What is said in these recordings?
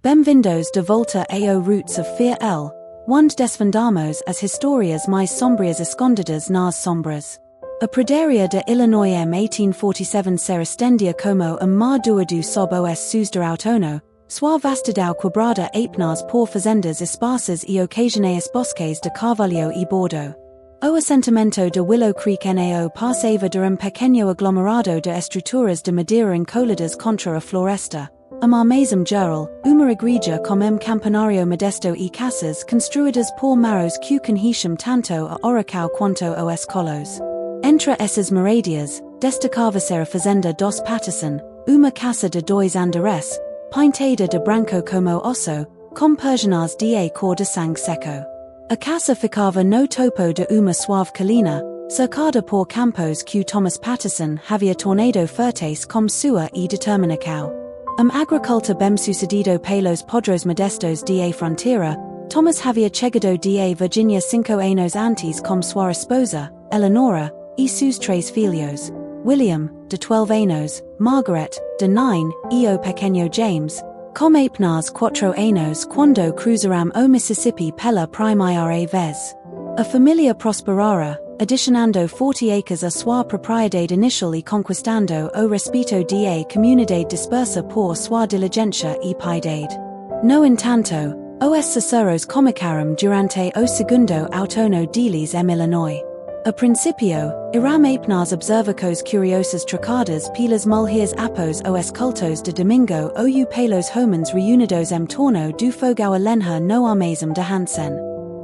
Bem-vindos de volta ao roots of fear L. Onde desvendamos as histórias mais sombrias escondidas nas sombras. A Praderia de Illinois M 1847 se estendia como mar doado sob os seus de outono, sua vastidão quebrada apenas por fazendas esparsas e ocasionais bosques de carvalho e bordo. O assentamento de Willow Creek nao passava de pequeno aglomerado de estruturas de madeira encolhidas contra a floresta. Mar mesmo geral, uma igreja com campanario modesto e casas construídas por maros que conhecem tanto a Oracao quanto os colos. Entre essas moradias, destacava-se a fazenda dos Patterson, uma casa de dois andares, pintada de branco como osso, com persianas de cor de sangue seco. A casa ficava no topo de uma suave colina, cercada por campos que Thomas Patterson havia tornado férteis como sua e determinação. Agricultor bem-sucedido pelos podros modestos de fronteira, Thomas havia chegado de Virginia 5 anos antes com sua esposa, Eleanora, e seus três filhos, William, de 12 anos, Margaret, de 9, e o pequeno James, com apenas 4 anos quando cruzaram o Mississippi pela primeira vez. A família prosperara, adicionando 40 acres a sua propriedade inicial e conquistando o respeito da comunidade dispersa por sua diligência e piedade. No entanto, os cesaros comicaram durante o segundo outono deles em Illinois. A princípio, eram apenas observacos curiosos trocadas pelas mulheres após os cultos de domingo ou pelos homens reunidos em torno do fogão a lenha no armazém de Hansen.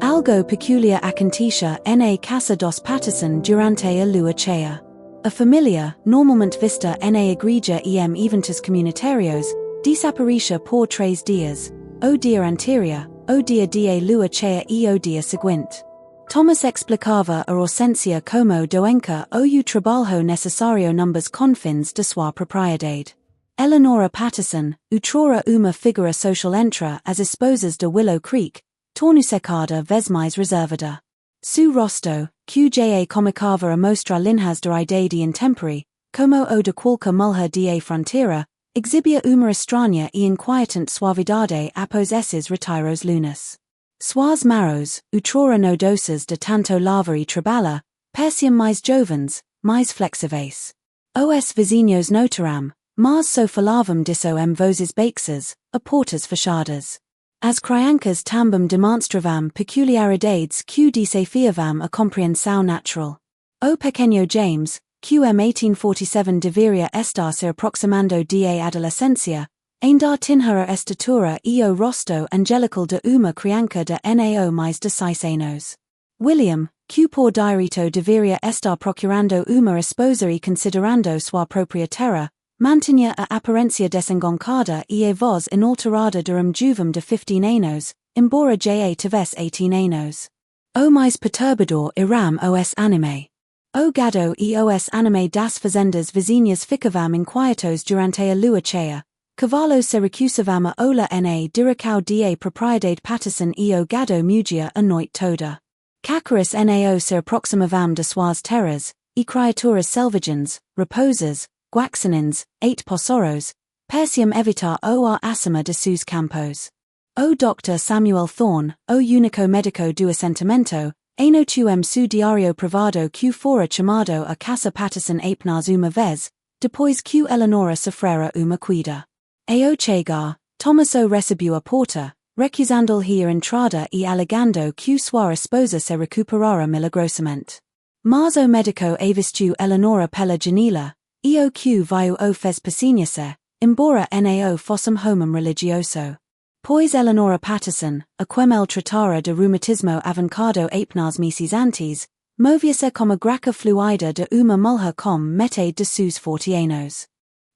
Algo peculiar acontecia na casa dos Patterson durante a lua cheia. A família, normalmente vista na igreja e em eventos comunitários, desaparecia por 3 dias, o dia anterior, o dia de lua cheia e o dia seguinte. Thomas explicava a ausência como doença ou o trabalho necessário numbers confins de sua propriedade. Eleanora Patterson, outrora uma figura social entre as esposas de Willow Creek, tornou-se cada vez mais reservada. Su rosto, que comicava a mostrar linhas de idade intempore, como o de qualquer mulher de fronteira, exibia uma estranha e inquietante suavidade após esses retiros lunas. Suas maros, outrora nodosos de tanto lavar e trabalhar, pareciam mais jovens, mais flexíveis. Os vizinhos notaram, mas só falavam disso em vozes baixas, a portas fechadas. As crianças também demonstravam peculiaridades que desafiavam a compreensão natural. O pequeno James, que em 1847 deveria estar se aproximando de adolescência, ainda tinha a estatura e o rosto angelical de uma criança de nao mais de 6 anos. William, que por direito deveria estar procurando uma esposa e considerando sua própria terra, mantinha a aparência desengoncada e a voz inalterada de jovem de 15 anos, embora já tivesse 18 anos. O mais perturbador eram os anime. O gado e os anime das fazendas vizinhas ficavam inquietos durante a lua cheia. Cavalo se recusavam a ola na direção da propriedade Patterson e o gado mugia a noite toda. Cacaras nao se aproximavam de suas terras, e criaturas selvagens, raposas, guaxinins, 8 possoros, pareciam evitar o ar acima de seus campos. O Dr. Samuel Thorne, o único médico do assentamento, anotou su diário privado que fora chamado a casa Patterson apenas uma vez, depois que Eleanora sofrera uma queda. Ao chegar, Thomas o recebeu a porta, recusando-lhe a entrada e alegando que sua esposa se recuperara milagrosamente. Mas o médico avistou Eleanora pela janela, e o que viu o fez paciência, embora nao fossem homem religioso. Pois Eleanora Patterson, a quem ele tratara de reumatismo avancado apenas meses antes, movia-se como graca fluida de uma mulher com metade de seus 40 anos.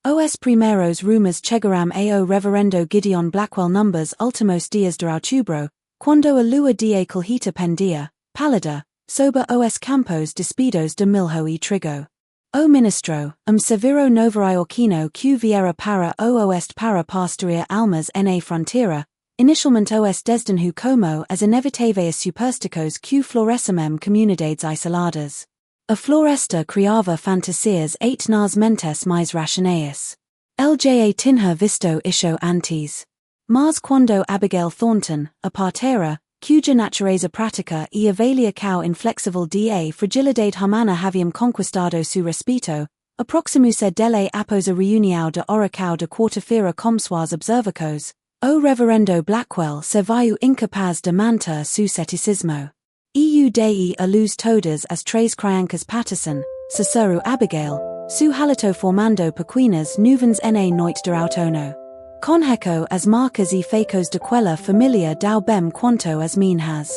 Os primeiros rumores chegaram ao reverendo Gideon Blackwell numbers últimos dias de outubro, quando a lua de Colheita pendia, pálida, sob os campos despidos de milho e trigo. O ministro, severo novo-iorquino que viera para o oeste para pastorear almas na fronteira, inicialmente os desdenhou como as inevitáveis supersticos que florescem comunidades isoladas. A floresta criava fantasias nas mentes mais racionais. LJA tinha visto isso antes. Mars quando Abigail Thornton, a partera, cuja natureza pratica e avalia cao inflexible da fragilidade humana haviam conquistado su respeto, aproximusa delle apos a reunião de oracao de quarta-feira com suas observacos, o reverendo Blackwell se viu incapaz de manter su ceticismo. Eu dei a luz todas as três criancas Patterson, Cicero Abigail, su halito formando pequenas nuvens na noite de outono. Conheco as marcas e facos de quella familia dau bem quanto as minhas.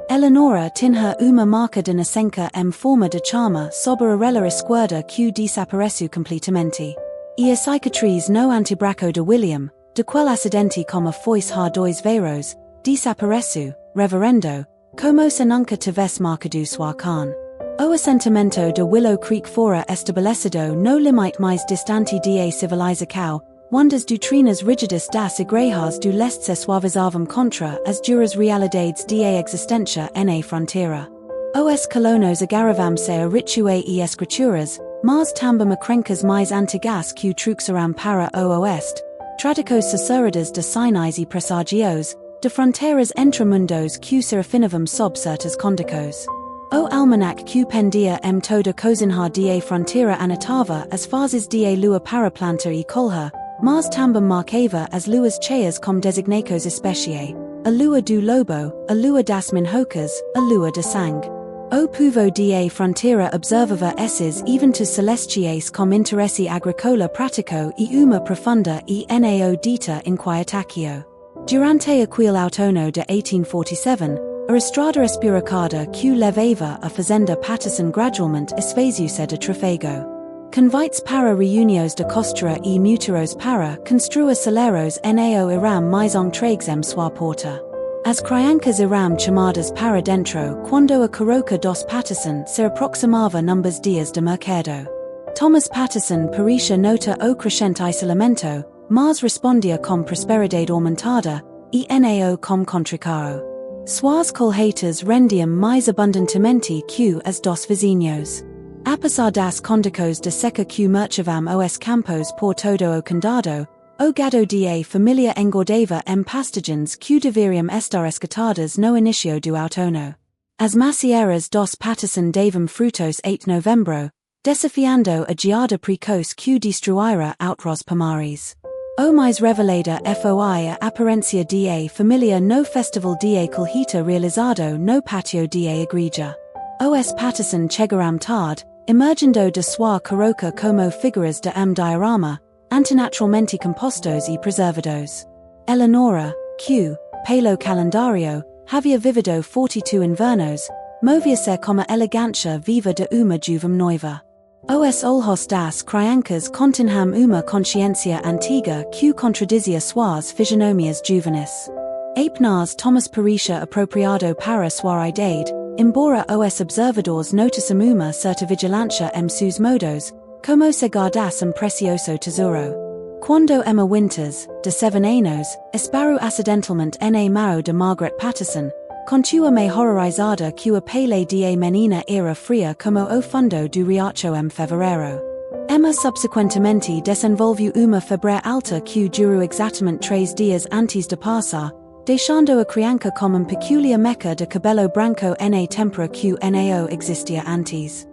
Eleonora tinha uma marca de nascença forma de chama sobre a rela esquerda que desapareceu completamente. E a cicatriz no antebraço de William, de quel acidente como foice há dois veros, desapareceu, reverendo, como se nunca tivesse marcado sua carne. O assentamento de Willow Creek fora estabelecido no limite mais distante da civilização, onde as doutrinas rígidas das igrejas do leste se suavizavam contra as duras realidades da existência na fronteira. Os colonos agaravam-se a rituais e escrituras, mas também a crencas mais antigas que truxaram para o oeste, tradicos sacerdotes de sinais e presagios, de fronteiras entre mundos que se refinavam sob certas condicos. O almanac que pendia toda cozinha da fronteira anotava as fases da lua para plantar e colher, mas também marcava as luas cheias como designacos especiais, a lua do lobo, a lua das minhocas, a lua de sangue. O povo da fronteira observava esses eventos celestiais com interesse agrícola prático e uma profunda e nao dita inquietacio. Durante aquele outono de 1847, a estrada espiracada que levava a fazenda Patterson gradualmente esvaziou-se de trafego. Convites para reuniões de costura e muturos para construir celeros nao iram mais entregues sua porta. As criancas iram chamadas para dentro quando a carroca dos Patterson se aproximava numbers dias de mercado. Thomas Patterson parecia nota o crescente isolamento, mas respondia com prosperidade aumentada, e nao com contricaro. Suas colheitas rendiam mais abundantemente que as dos vizinhos. Apesar das condicos de seca que merchavam os campos por todo o condado, o gado da família engordava pastagens que deveriam estar escatadas no início do outono. As macieiras dos Patterson davam frutos 8 de novembro, desafiando a geada precoce que destruíra outros pomares. O mais revelada foi a aparência da família no festival da colheita realizado no pátio da igreja. Os Patterson chegaram tarde, emergindo de sua carroca como figuras de diorama, antinaturalmente compostos e preservados. Eleonora, que, pelo calendario, havia vivido 42 invernos, movia-se com a elegância viva de uma jovem noiva. Os olhos das criancas continham uma consciência antiga que contradizia suas fisionomias juvenis. Apenas Thomas parecia apropriado para sua idade, embora os observadores notassem uma certa vigilância seus modos, como se guardasse precioso tesouro. Quando Emma Winters, de 7 anos, esparou acidentalmente na mão de Margaret Patterson, contua-me horrorizada que a pele da menina era fria como o fundo do riacho fevereiro. Emma subsequentemente desenvolveu uma febre alta que durou exatamente 3 dias antes de passar, deixando a criança com peculiar meca de cabelo branco na tempera que nao existia antes.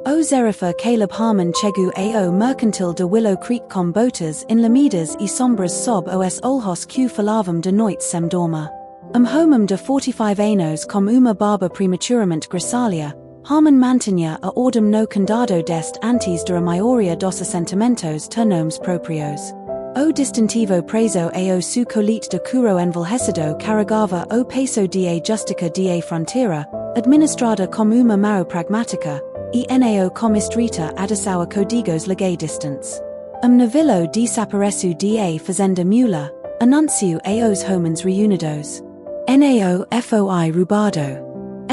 O Zerifa Caleb Harmon chegou ao mercantil de Willow Creek com botas enlamidas e sombras sob os olhos que falavam de noite sem dorma. Homem de 45 anos com uma barba prematuramente grisalha, Harmon mantinha a ordem no condado deste antes de a maioria dos assentamentos ter nomes próprios. O distintivo preso ao su colite de couro envelhecido carregava o peso da justica da fronteira, administrada como uma mão pragmática, e nao como estrita adesau códigos legais distants. Navilo desapareceu da fazenda mula, anuncio aos homens reunidos. Nao foi roubado.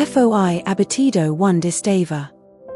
Foi abatido onde estava.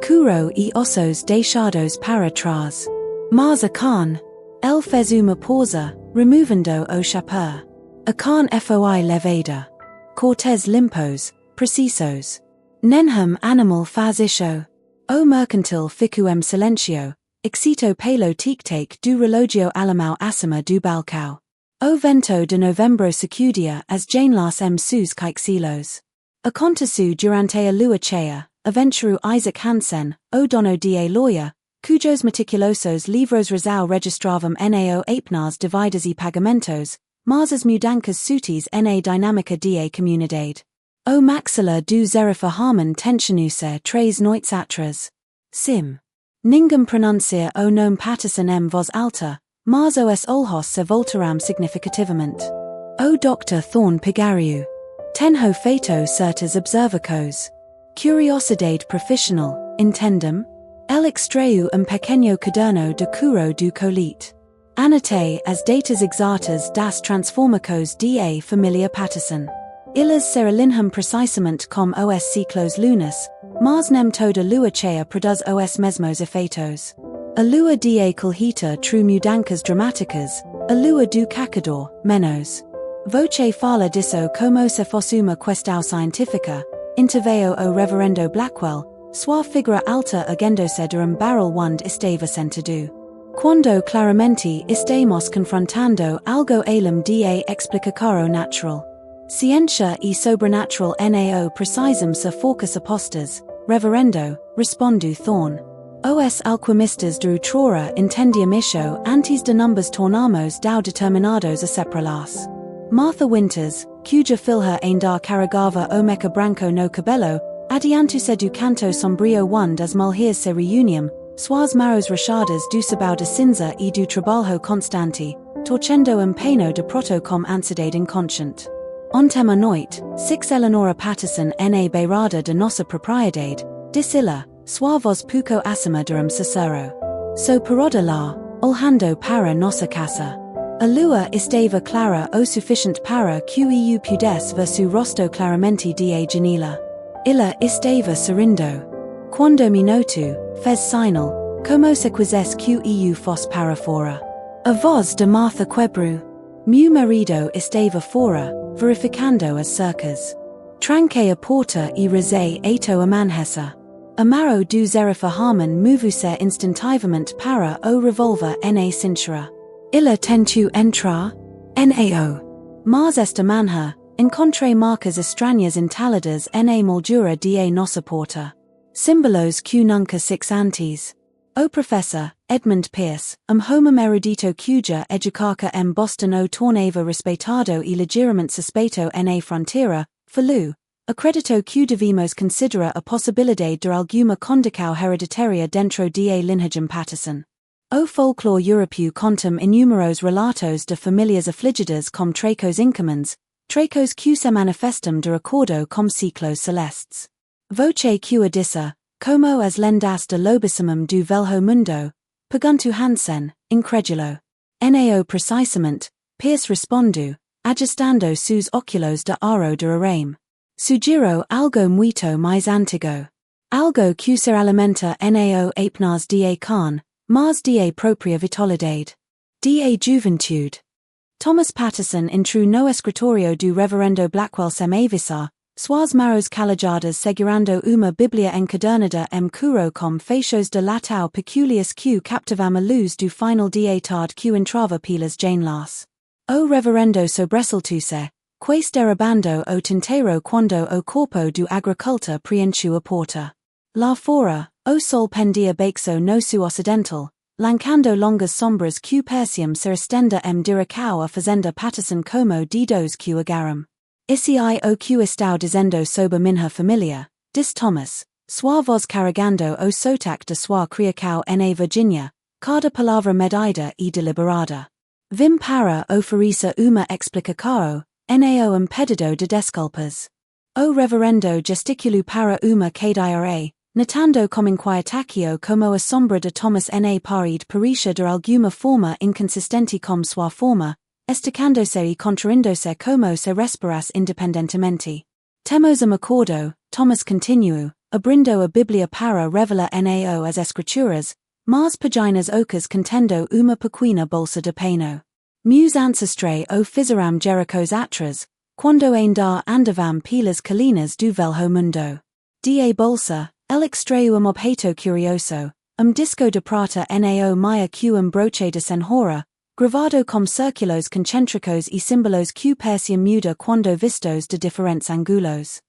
Couro e ossos deixados para trás. Mas a carne, ele fez uma pausa, removendo o chapéu. A carne foi levada. Cortes limpos, precisos. Nenhum animal faz isso. O mercantil ficou silencio, excito pelo tic-tac do relógio alemão acima do balcão. O vento de novembro secudia as janelas sus caixillos. Acontesu durante a lua cheia, aventurou Isaac Hansen, o dono da lawyer, cujos meticulosos livros razão registravam nao apenas dividas e pagamentos, mas as mudanças sutis na dinâmica da comunidade. O maxila do zerifa harmon tensionusa três noites atrás. Sim. Ninguém pronuncia o nome Patterson voz alta, mas os olhos se voltaram significativamente. O Dr. Thorne Pigariu. Tenho feito certas observações. Curiosidade profissional, entendem? El extraiu pequeno caderno de curo do colite. Anotei as datas exatas das transformações da família Patterson. Eles seralinham precisamente como os ciclos lunas, mas nem toda lua cheia produz os mesmos efeitos. A lua da colheita true mudanças dramáticas, a lua do cacador, menos. Voce fala disso como se fosse uma questão científica, interveio o reverendo Blackwell, sua figura alta agendose de barrel onde estava sentado. Quando claramente estamos confrontando algo além da explicação natural. Ciência e sobrenatural nao precisam se focus apostas, reverendo, respondu Thorne. Os alquimistas do outrora entendiam isso antes de numbers tornamos dao determinados a separá-las. Martha Winters, cuja filha ainda carregava o meca branco no cabelo, adiantou-se do canto sombrio onde as mulheres se reuniam, suas maros rachadas do sabão de cinza e do trabalho constante, torcendo empenho de proto com ansiedade inconsciente. Ontem à noite, six Eleonora Patterson na beirada de nossa propriedade, disse-lhe, sua voz pouco acima de cicero. So paroda lá, olhando para nossa casa. A lua estava clara o suficiente para que eu pudesse ver seu rosto claramente da janela. Ela estava sorrindo. Quando me notou, fez sinal, como se quisesse que eu fosse para fora. A voz de Martha quebrou. Meu marido estava fora, verificando as cercas. Tranquei a porta e rezei ato a manhessa. Amaro do zerifa harmon moveu-se instantivamente para o revólver na cintura. Ela tentou entrar? Nao. Mas esta manhã, encontrei marcas estranhas entaladas na moldura da nossa porta. Símbolos que nunca six antes. O professor, Edmund Pierce, homo erudito cuja educaca Boston o tornava respeitado e ligeiramente suspeito na fronteira, falou, acredito que devemos considerar a possibilidade de alguma condição hereditária dentro da linhagem Patterson. O folclore europeu contam inúmeros relatos de famílias afligidas com tracos incomuns, tracos que se manifestam de acordo com ciclos celestes. Voce que a disse, como as lendas de lobissimum do velho mundo, perguntou Hansen, incrédulo. Nao precisamente, Pierce respondu, ajustando sus óculos de aro de arame. Sugiro algo muito mais antigo. Algo que se alimenta nao apenas da carne, mas da própria vitalidade. Da juventude. Thomas Patterson entrou no escritório do reverendo Blackwell sem avisar, suas maros calajadas segurando uma bíblia encadernada curo com fechos de latão peculiares que captivam a luz do final da tarde que entrava pelas janelas. O reverendo sobressaltou-se, quais derribando o tinteiro quando o corpo do agricultor preencheu a porta. Lá fora, o sol pendia baixo no sul ocidental, lancando longas sombras que pareciam se estender diracao a fazenda Patterson como didos que agaram. Esse o que estão dizendo sobre minha família, disse Thomas, sua voz carregando o sotaque de sua criação na Virgínia, cada palavra medida e deliberada. Vim para oferecer uma explicação, nao impedido de desculpas. O reverendo gesticulou para uma cadeira, notando com inquietacio como a sombra de Thomas na parede parecia de alguma forma inconsistente com sua forma, estacando-se e contraindo-se como se respirasse independentemente. Temos acordo, Thomas continuou, abrindo a Bíblia para revelar nao as escrituras, mas páginas ocas contendo uma pequena bolsa de pano. Meus ancestrais o fizeram Jericos atrás, quando ainda andavam pelas colinas do velho mundo. Da bolsa, el extraiu objeto curioso, disco de prata nao maya que broche de senhora, Gravado com circulos concentricos e símbolos que parecem muda quando vistos de diferentes ângulos.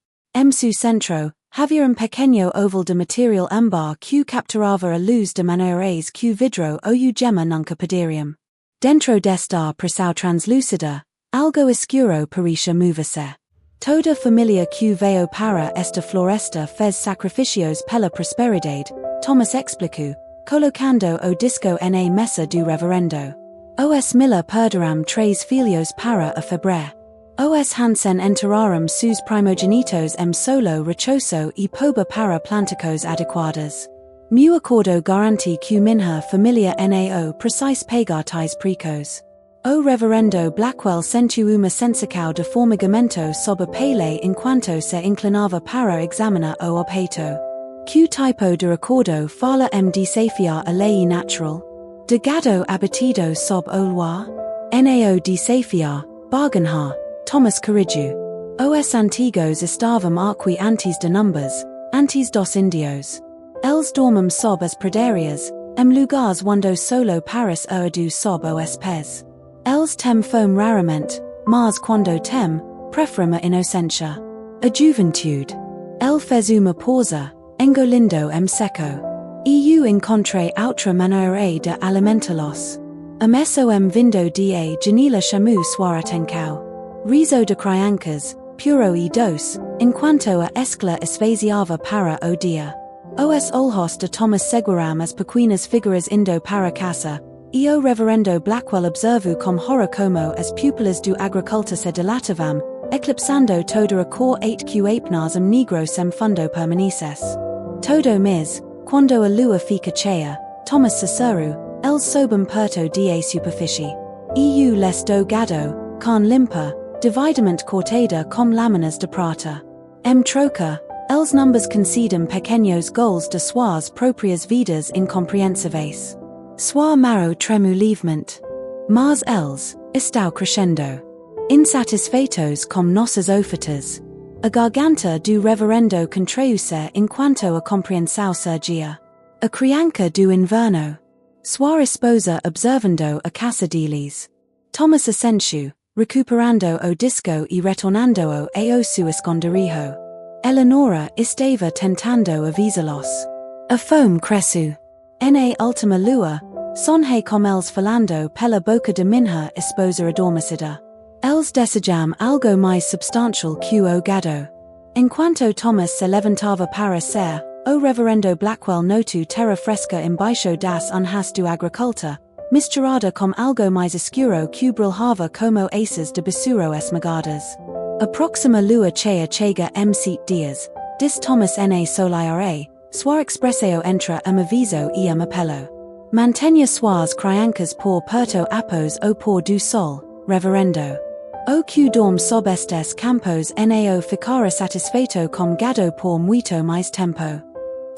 Su centro, havia pequeno oval de material âmbar que capturava a luz de maneiras que vidro ou gema nunca poderiam. Dentro desta pressão translúcida, algo escuro parecia mover-se. Toda família que veio para esta floresta fez sacrificios pela prosperidade, Thomas explicou, colocando o disco na mesa do reverendo. Os Miller perderam 3 filhos para a febre. Os Hansen enterraram seus primogenitos solo rochoso e poba para planticos adequadas. Meu acordo garanti que minha família nao precise pagar tais precos. O reverendo Blackwell sentiu uma sensação de formigamento sob a pele enquanto se inclinava para examinar o objeto. Que tipo de acordo fala desafiar a lei natural? De gado abatido sob o luar? Nao desafiar, barganhar, Thomas corrigiu. Os antigos estavam aqui antes de numbers, antes dos indios. Eles dormem sob as praderias, lugares onde solo paris erdu sob os pés. Eles tem fome raramente, mas quando tem, preferem a inocência. A juventude. Ele fez uma pausa, engolindo seco. Eu encontrei outra maneira de alimentá-los. Amesso vindo de janela chamu suaratencau. Riso de criancas, puro e doce, enquanto a escla esvaziava para o dia. Os olhos de Thomas seguram as pequenas figuras indo para casa, e o reverendo Blackwell observou com horror como as pupilas do agricultor se dilatavam, eclipsando toda a cor 8 que apenas negro sem fundo permaneces. Todo mês, quando a lua fica cheia, Thomas Cicero, eles sobem perto de superfície. Eu les do gado, carne limpa, devidamente cortada com lâminas de prata. Troca, eles numbers concedem pequenos gols de suas próprias vidas incompreensíveis. Sua marrow tremu livremente. Mas eles, estão crescendo. Insatisfeitos com nossas ofertas. A garganta do reverendo contraiu-se enquanto a compreensão surgia. A criança do inverno. Sua esposa observando a caça deles. Thomas assentiu, recuperando o disco e retornando-o ao seu esconderijo. Eleonora estava tentando avisá-los. A fome cresceu. Na última lua, sonhei com eles falando pela boca de minha esposa adormecida. Eles desejam algo mais substantial que o gado. Enquanto Thomas se levantava para ser, o reverendo Blackwell notou terra fresca embaixo das unhas do agricultor, misturada com algo mais escuro que brilhava como aces de besouro esmagadas. A próxima lua cheia chega 7 dias, diz Thomas na solaiare, sua expressão entra aviso e apelo. Mantenha suas criancas por perto após o pôr do sol, reverendo. O que dorme sob estes campos nao ficara satisfeito com gado por muito mais tempo.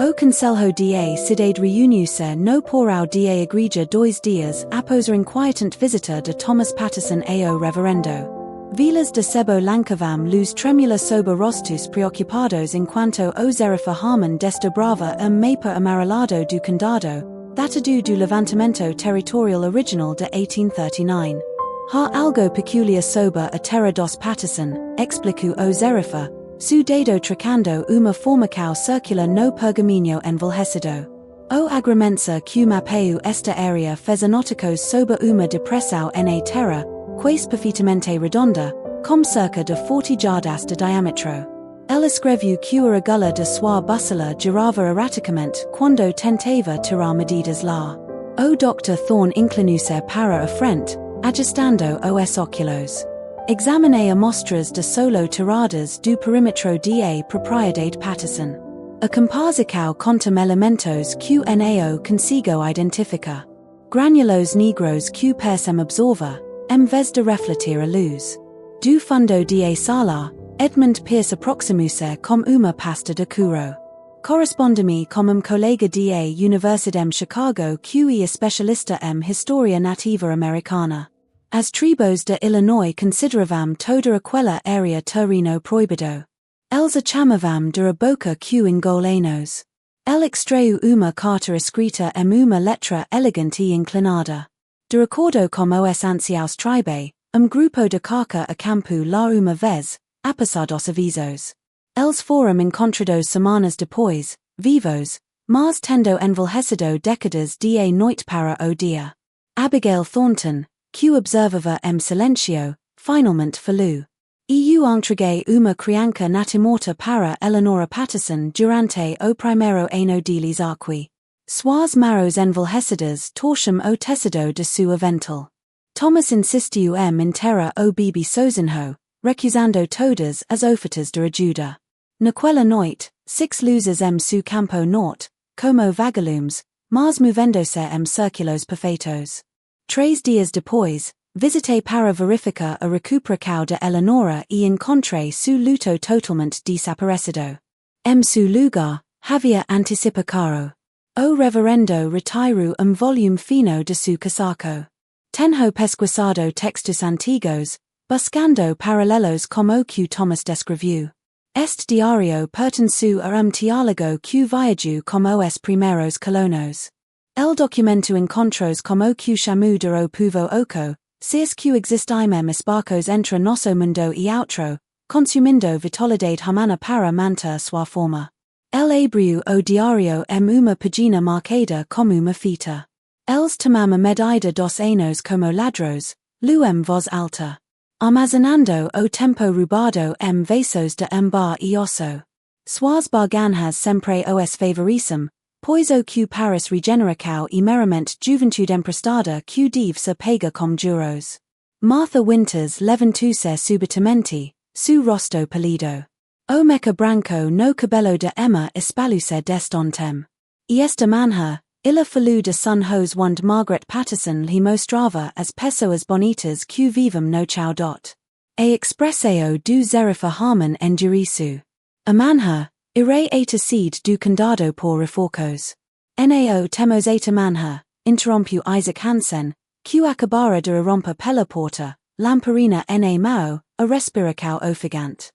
O conselho de cidade reuniu-se no porão de igreja 2 dias após a inquietante visita de Thomas Patterson ao reverendo. Vilas de sebo lancavam luz tremula sob rostos preocupados enquanto o Zerifa Harmon desdobrava mapa amarelado do condado, datado do levantamento territorial original de 1839. Há algo peculiar sobre a terra dos Patterson, explicou o Zerifa, su dedo trocando uma formical circular no pergaminho envelhecido. O agrimensa que mapeu esta área fez anóticos sobre uma depressão na terra, quase perfeitamente redonda, com cerca de 40 jardas de diâmetro. Ela escreveu que a regula de sua bússola girava erraticamente quando tentava tirar medidas lá. O Dr. Thorne inclinou-se para a frente, ajustando os óculos. Examinei amostras de solo tiradas do perímetro de propriedade Patterson. A composição contém elementos que nao consigo identificar. Granulos negros que parecem absorver, em vez de refletir a luz. Do fundo de sala, Edmund Pierce aproximou-se com uma pasta de couro. Corresponde-me com colega de Universidade Chicago que é especialista em História Nativa Americana. As tribos de Illinois consideravam toda aquela área terreno proibido. Eles a chamavam de a boca que engolanos. Ele extraiu uma carta escrita em uma letra elegante e inclinada. de recordo com os anciaos tribe, grupo de carca a campo lá uma vez, apesar avisos. Eles foram encontrados semanas depois, vivos, mas tendo envelhecido décadas de noite para o dia. Abigail Thornton, que observava silencio, finalmente falou. Eu entreguei uma criança natimorta para Eleanora Patterson durante o primeiro ano deles aqui. Suas maros envelhecidas torcem o tecido de sua vental. Thomas insistiu em terra o bebê sozinho, recusando todas as ofertas de ajuda. Naquela noite, 6 luzes su campo norte, como vagalumes, mas movendo-se círculos perfeitos. 3 dias depois, visitei para verificar a recuperação de Eleanora e encontrei su luto totalmente desaparecido. Su lugar, havia antecipado. O reverendo retirou volume fino de su casaco. Tenho pesquisado textos antigos, buscando paralelos como que Thomas descreveu. Este diario pertenceu a teólogo que viajou como os primeiros colonos. El documento encontros como que chamou de o povo oco, seis que existimem esbarcos entre nosso mundo e outro, consumindo vitalidade humana para manter sua forma. El abriu o diario uma página marcada como uma fita. Eles tomam a medida dos anos como ladros, luem voz alta. Armazenando o tempo roubado vasos de bar e osso. Suas barganhas sempre os favorecem, pois o que paris regeneracao e meramente juventude emprestada que deve se paga com juros. Martha Winters levantou-se subitamente, su rosto pálido. O meca branco no cabelo de Emma espalhou-se destontem. E esta manhã, ela falou de son Jose onde Margaret Patterson lhe mostrava as pessoas bonitas que vivem no chão dot. E expresseo do zerifa harmon enduriço. A manhã, irei eta seed do condado por reforcos. Nao temos eta manhã, interrompiu Isaac Hansen, que acabara de irromper pela porta, lamparina na mão, a respiracao ofegante.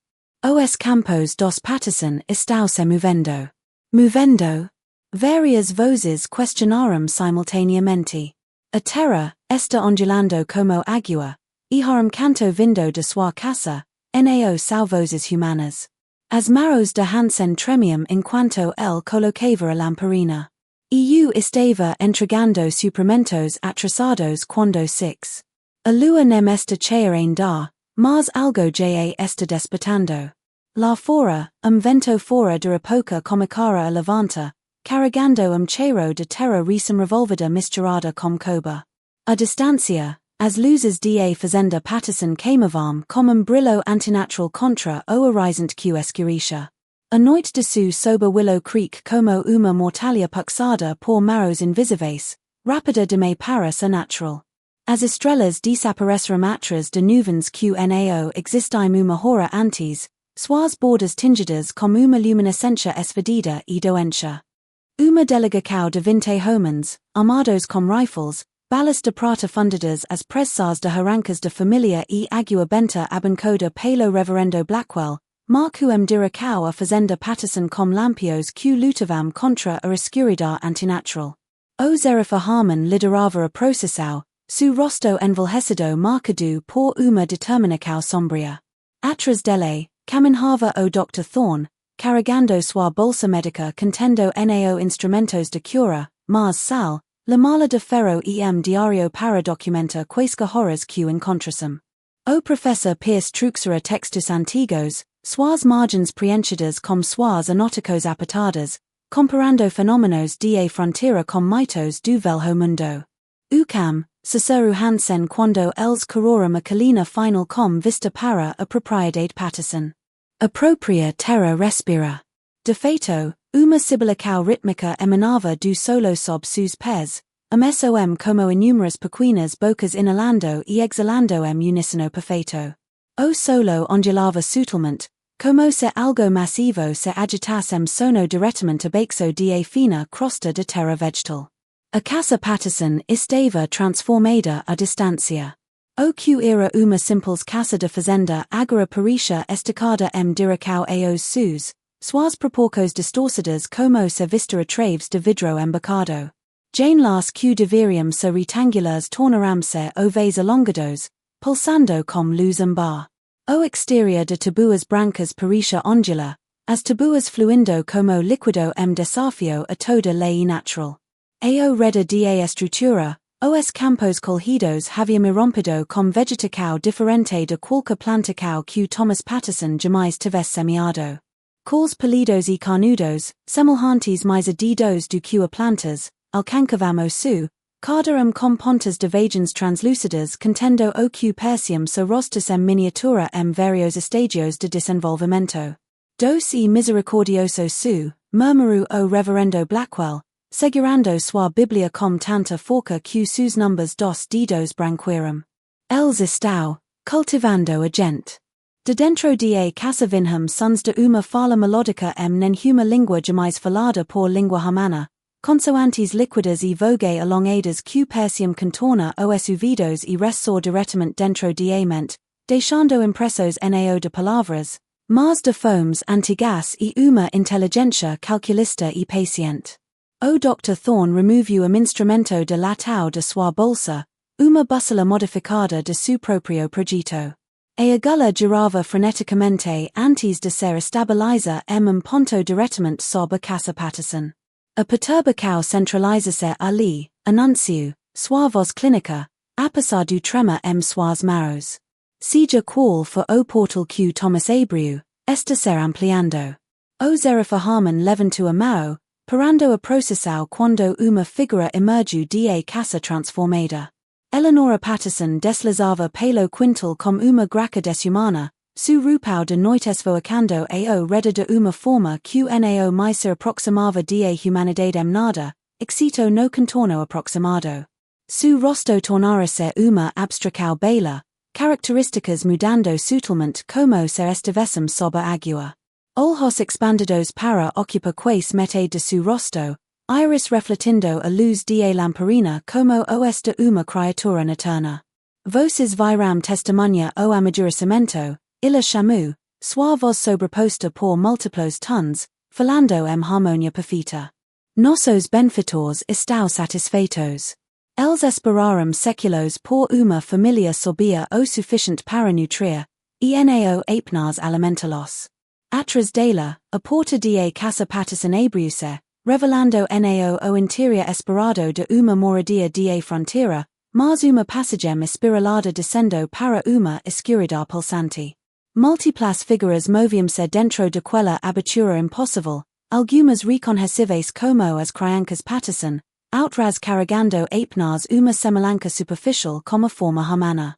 Os campos dos Patterson estão se movendo. Movendo? Varias vozes questionaram simultaneamente. A terra está ondulando como água, e harum canto vindo de sua casa, nao são vozes humanas. As maros de Hansen tremiam enquanto el colocava a lamparina. Eu estava entregando suprimentos atrasados quando 6. A lua nem está cheia ainda, mas algo já está despertando. Lá fora, vento fora de época comicara a levanta, carregando cheiro de terra recém-revolvida misturada com coba. A distância, as luzes da fazenda Patterson queimavam como brilho antinatural contra o horizonte que escurecia. A noite de su sob Willow Creek como uma mortalha puxada por maros invisíveis, rápida de me para a natural. As estrelas desapareceram atrás de nuvens que nao existem uma hora antes, suas bordas tingidas como uma luminescência esfedida e doentia. Uma delegação de 20 homens, armados com rifles, balas de prata fundidas as presas de harancas de família e água benta abancoda pelo reverendo Blackwell, marcuem diracao a fazenda Patterson com lampios que lutavam contra a escuridão antinatural. O zerifa Harmon liderava a procissão, su rosto envelhecido marcado por uma determinação sombria. Atrás dele, caminhava o Dr. Thorne, carregando sua bolsa médica contendo nao instrumentos de cura, mas sal, la mala de ferro diario para documenta quaisque horrors que encontrassem. O professor Pierce truxera textos antigos, suas margens preenchidas com suas anóticos apertadas, comparando fenómenos de fronteira com mitos do velho mundo. Ucam, Cicero Hansen quando eles corroram a colina final com vista para a propriedade Patterson. A própria terra respira. De feito, uma sibilação rítmica emanava do solo sob sus pés, som como inúmeras pequenas bocas inalando e exhalando uníssono perfeito. O solo ondulava sutilmente, como se algo massivo se agitasse sono diretamente abaixo de fina crosta de terra vegetal. A casa Patterson estava transformada a distância. O que era uma simples casa de fazenda agora parecia estacada diracao aos sus, suas proporcos distorcidas como se vista a traves de vidro embocado. Jane las q divirium so rectangulars tornaramse o vase elongados, pulsando com luz bar. O exterior de tabuas brancas pericia ondula, as tabuas fluindo como liquido desafio a toda lei natural. Ao reda da estrutura, os campos colhidos haviam irrompido com vegetação diferente de qualquer plantação que Thomas Patterson jamais tivesse semeado. Caules polidos e carnudos, semelhantes mais a dedos do que a plantas, alcancavamo su, cardaram com pontas de vagens translucidas contendo o que perciam so rostus miniatura varios estágios de desenvolvimento. Doce e misericordioso su, murmurou o reverendo Blackwell, segurando sua biblia com tanta forca que sus numbers dos dedos branquiram. Eles estão, cultivando a gente. De dentro da casa vinham sons de uma fala melódica nenhuma língua jamais falada por língua humana, consoantes líquidas e vogue alongadas que perciam contorna os ouvidos e ressor diretamente dentro da mente, deixando impressos nao de palavras, mas de fomes antigas e uma inteligência calculista e paciente. O Dr. Thorne removeu instrumento de latão de sua bolsa, uma bússola modificada de seu próprio projeto. A agulha girava freneticamente antes de ser estabiliza ponto diretamente sob a caça Patterson. A perturbação centraliza-se ali, anuncio, sua voz clínica, apesar do trema suas marros. Seja qual for o portal que Thomas abriu, esta ser ampliando. O Zerifahaman levantou a mão, parando a processão quando uma figura emergiu da caça transformada. Eleonora Patterson deslizava pelo quintal com uma graca desumana, su rupau de noite esvoacando ao reda de uma forma que nao mais se aproximava da humanidade nada, excito no contorno aproximado. Su rosto tornara-se uma abstracão bela, características mudando sutilmente como se estivessem sob a água. Olhos expandidos para ocupar quase metade de su rosto, iris refletindo a luz da lamparina como os de uma criatura eterna. Voces viram testemunha o amadurecimento, illa chamu, sua voz sobreposta por múltiplos tons, falando harmonia perfeita. Nossos benfeitores estão satisfeitos. Eles esperaram séculos por uma família sobia o suficiente para nutrir, e nao apenas alimentá-los. Atrás dela, a porta da casa Patterson abriu-se, revelando nao o interior esperado de uma moradia da fronteira, mas uma passagem espiralada descendo para uma escuridão pulsante. Multiplas figuras moviam-se dentro daquela abertura impossível, algumas reconhecíveis como as criancas Patterson, outras carregando apenas uma semelhança superficial como forma humana.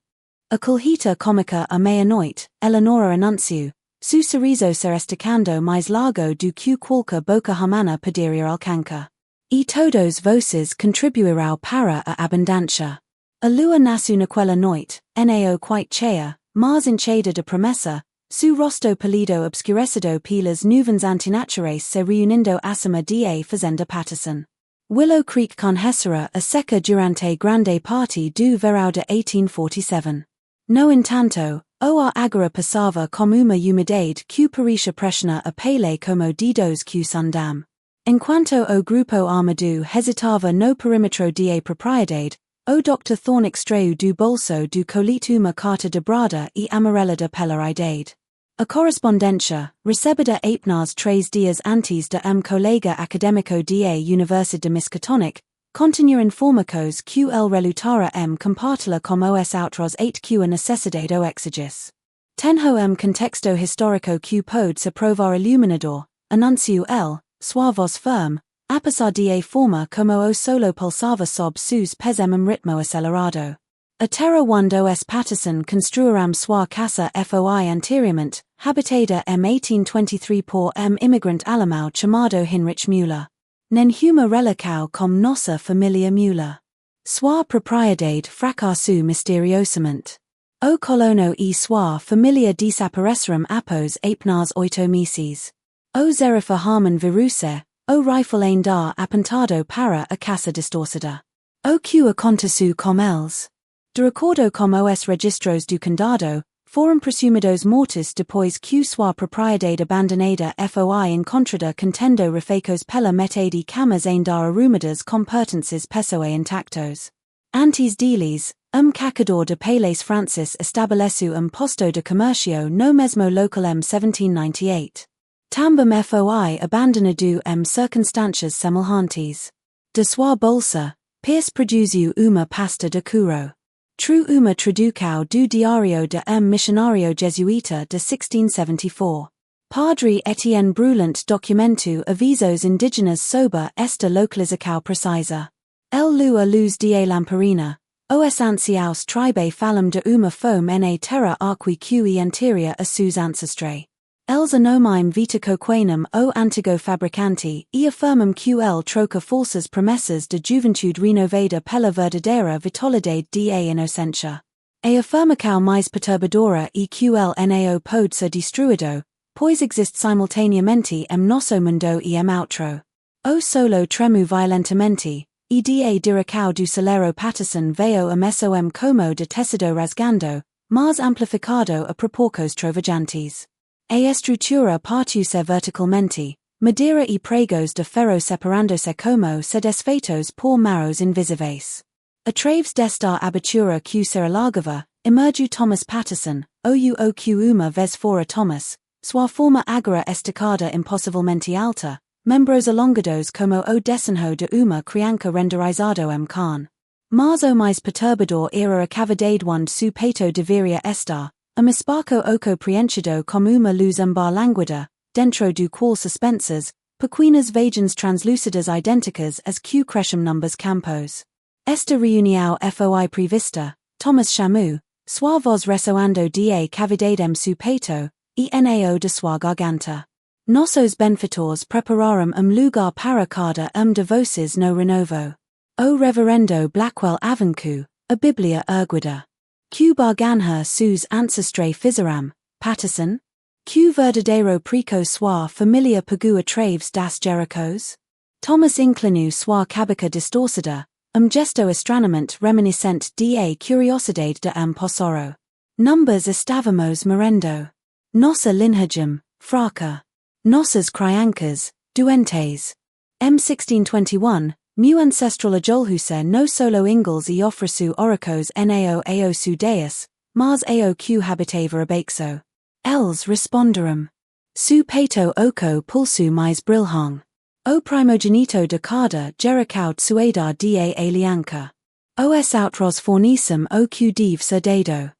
A colheita cômica à meia-noite, Eleonora anunciou, su sorriso ser estacando mais largo do que qualquer boca humana poderia alcançar. E todos voces contribuirão para a abundância. A lua nasceu naquela noite, nao quite cheia, mas encheida de promessa, su rosto pálido obscurecido pelas nuvens antinaturais se reunindo acima da fazenda Patterson. Willow Creek conhecera a seca durante grande parte do verão de 1847. No entanto, o ar agora passava como uma umidade que parecia pressionar a pele como dedos que sundam. Enquanto o grupo armado hesitava no perímetro da propriedade, o Dr. Thorne extraiu do bolso do colete uma carta dobrada e amarelada pela idade. A correspondência, recebida apenas 3 dias antes de colega académico da Universidade de Miskatonic, continha informações que ele relutara compartilhar com os outros 8 que a necessidade o exigis. Tenho contexto histórico que pode se provar iluminador, anunciou ele, sua voz firme, apesar da forma como o solo pulsava sob sus pés ritmo acelerado. A terra onde os Patterson construíram sua casa foi anteriormente, habitada 1823 por imigrante alemão chamado Heinrich Müller. Nenhuma relação com nossa família Müller. Sua propriedade fracassou misteriosamente. O colono e sua família desapareceram após apenas 8 meses. O Zerifahaman virou-se, o rifle ainda apontado para a caça distorcida. O que aconteceu com eles? De acordo com os registros do condado, Forum presumidos mortis depois que sua propriedade abandonada foi encontrada contendo refacos pela metade camas ainda arrumadas com pertences pessoae intactos. Antes deles, cacador de Peles Francis estabelece posto de comércio no mesmo local 1798. Também foi abandonado circunstâncias semelhantes. De sua bolsa, Pierce produziu uma pasta de couro. True uma traducao do Diário de Missionário Jesuita de 1674. Padre Etienne Brulent documento avisos indígenas sobre esta localização precisa. El lua luz de lamparina, os anciaos tribe falam de uma fome na terra arqui que anterior a seus ancestres. Els anomime vitacoquanum o antigo fabricante e affirmam que el troca falsas promessas de juventude renovada pela verdadeira vitalidade da inocencia. A afirmação mais perturbadora e que el nao pode ser destruído, pois existe simultaneamente nosso mundo e outro. O solo tremu violentamente, e da diracao do Solero Patterson veio amesso como de tecido rasgando, mas amplificado a proporcos trovajantes. A estrutura partiu-se verticalmente, madeira e pregos de ferro separando-se como se desfeitos por marros invisíveis. Através desta abertura que se alargava, emergiu Thomas Patterson, o que uma vez fora Thomas, sua forma agora esticada impossivelmente alta, membros alongados como o desenho de uma criança renderizado can. Mas o mais perturbador era a cavidade onde su peito deveria estar, mispaco oco preenchido como uma luz ambar languida, dentro do qual suspensas, pequenas vagens translúcidas idênticas as que crescem numbers campos. Esta reunião foi prevista, Thomas chamou, sua voz ressoando da cavidade su peito, e nao de sua garganta. Nossos benfeitores prepararam lugar para cada de voces no renovo. O reverendo Blackwell Avancu, a Bíblia erguida. Que barganha seus ancestres fizeram, Patterson? Que verdadeiro preço sua família pagou através das Jericos? Thomas inclinou sua cabeça distorcida, gesto estranhamente reminiscente da curiosidade de possoro. Numbers estávamos morrendo. Nossa linhagem, fraca. Nossas crianças, doentes. 1621, meu ancestral ajolhuse no solo ingles e ofereçu oricos nao ao su deus, mas ao que habitava abaixo. Eles responderam. Su peito oco pulsu mais brilhang. O primogenito de cada Jericau sueda da alianca. Os outros fornecem o que deve ser dado.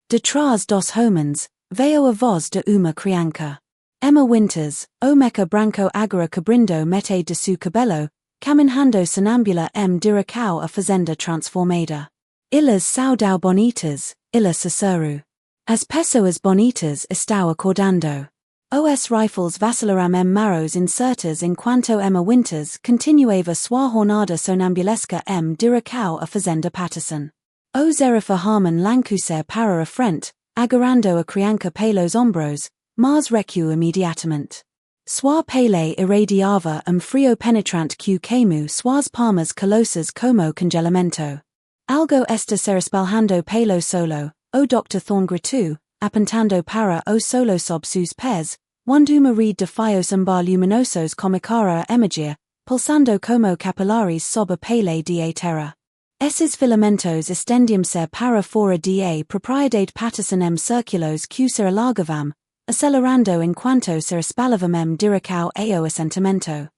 Detrás dos homens, veio a voz de uma criança. Emma Winters, o meca branco agora cobrindo metade de su cabelo, caminhando sonambula diracau a fazenda transformada. Eles saudau bonitas, ila susurru. As pessoas bonitas estão acordando. Os rifles vacilaram marros incertas enquanto Emma Winters continuava sua jornada sonambulesca diracau a fazenda Patterson. O Zerifa Harmon lancuse para a frente, agarrando a criança pelos ombros, mas recuou imediatamente. Sua pele irradiava frio penetrante que queimou suas palmas calosas como congelamento. Algo está se espalhando pelo solo, o Dr. Thorne gritou, apontando para o solo sob sus pés, onde uma rede de fios ambar luminosos comicara a emergir, pulsando como capilares sob a pele da terra. Esses filamentos estendiam-se para fora da propriedade Patterson circulos que se alargavam, acelerando enquanto se espalhavam diracau ao assentamento.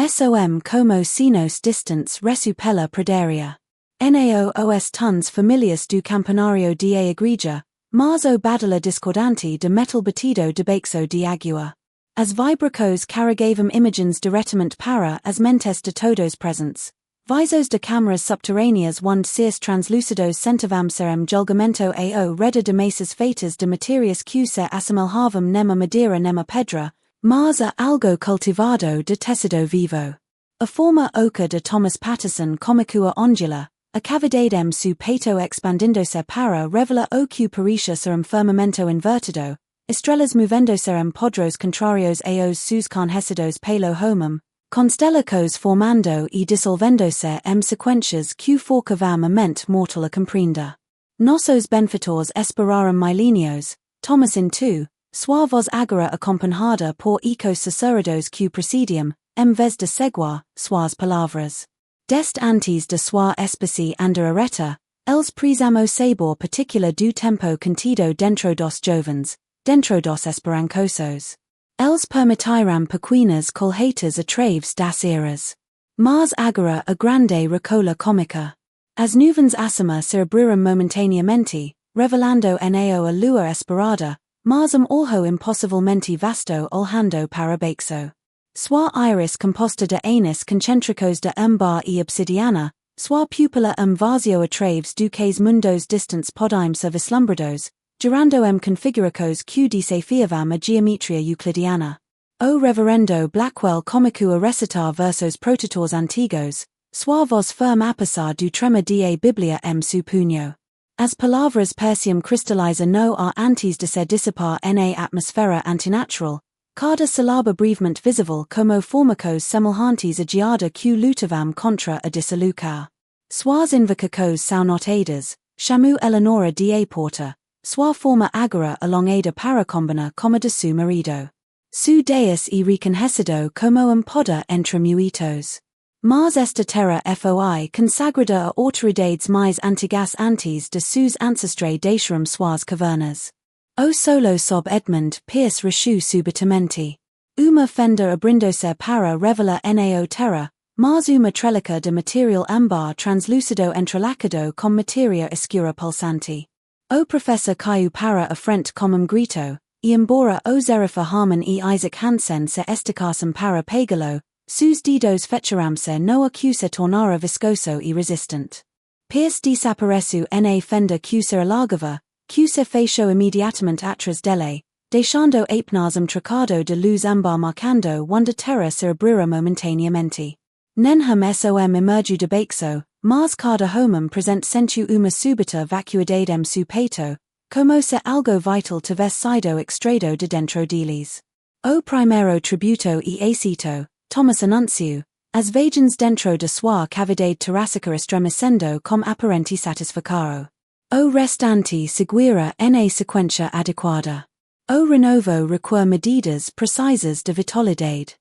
Som como sinos distants resu pela praderia. Nao os tons familias do campanario da igreja, mas o badala discordante de metal batido debaixo de água. As vibracos carregavam imagens diretamente para as mentes de todos presentes. Visos de câmaras subterrâneas onde seres translúcidos sentavam-se julgamento ao redor de mesas feitas de matérias que se assemelhavam nema madeira nema pedra, mas a algo cultivado de tecido vivo. A forma oca de Thomas Patterson comicua ongula, a cavidade su peito expandindo-se para revela o que parecia ser firmamento invertido, estrelas movendo-se podros contrarios aos sus conhecidos pelo homem, constellados formando e dissolvendo-se sequências que forcavam a mente mortal a compreender. Nossos benfeitores esperaram milênios, Thomas in 2, sois vos agora acompanhada por ecos sacerdotes que presidium, em vez de seguir, suas palavras. Deste antes de sua espécie anda areta, eles precisamos sabor particular do tempo contido dentro dos jovens, dentro dos esperançosos. Eles permitiram pequenas colheitas através das eras. Mas agora a grande recola cômica. As nuvens acima se abriram momentaneamente, revelando nao a lua esperada, mas olho impossivelmente vasto olhando para baixo. Sua iris composta de anis concentricos de ambar e obsidiana, sua pupila vazio através duques mundos distants podime ser vislumbrados, gerando configuracos que desafiavam a geometria euclidiana. O reverendo Blackwell comico a recitar versos protetores antigos, sua voz firme apesar do trema da Biblia su punho. As palavras persium crystalliza no ar antes de se dissipar na atmosfera antinatural, cada syllaba brevemente visible como formicos semelhantes a geada que lutavam contra a dissolucar. Suas invocacos são notadas, chamu Eleonora da Porta, sua forma agora alongada para combina como de su marido. Su deus e reconhecido como poda entre muitos. Mas esta terra foi consagrada a autoridades mais antigas antes de seus ancestrais deixaram suas cavernas. O solo sob Edmund Pierce rechu subitamente. Uma fenda abrindo-se para revelar nao terra, mas uma trelica de material ambar translúcido entrelacado com materia escura pulsante. O professor caiu para a frente como grito, e embora o Zerifa Harman e Isaac Hansen se esticassem para pegalo, sus dedos fecharam-se no a que se tornara viscoso e resistente. Pierce desapareceu na fenda que se alargava, que se fechou imediatamente atrás dele, deixando apenas trocado de luz ambar marcando onde terra se abrira momentaneamente. Nenhum som emergiu de baixo, mas cada homem presente sentiu uma súbita vacuidade su peito, como se algo vital tivesse sido extraído de dentro deles. O primeiro tributo e acito, Thomas anuncio, as vagens dentro de sua cavidade torácica estremecendo com aparente satisfacaro. O restante seguira na sequência adequada. O renovo requer medidas precisas de vitalidade.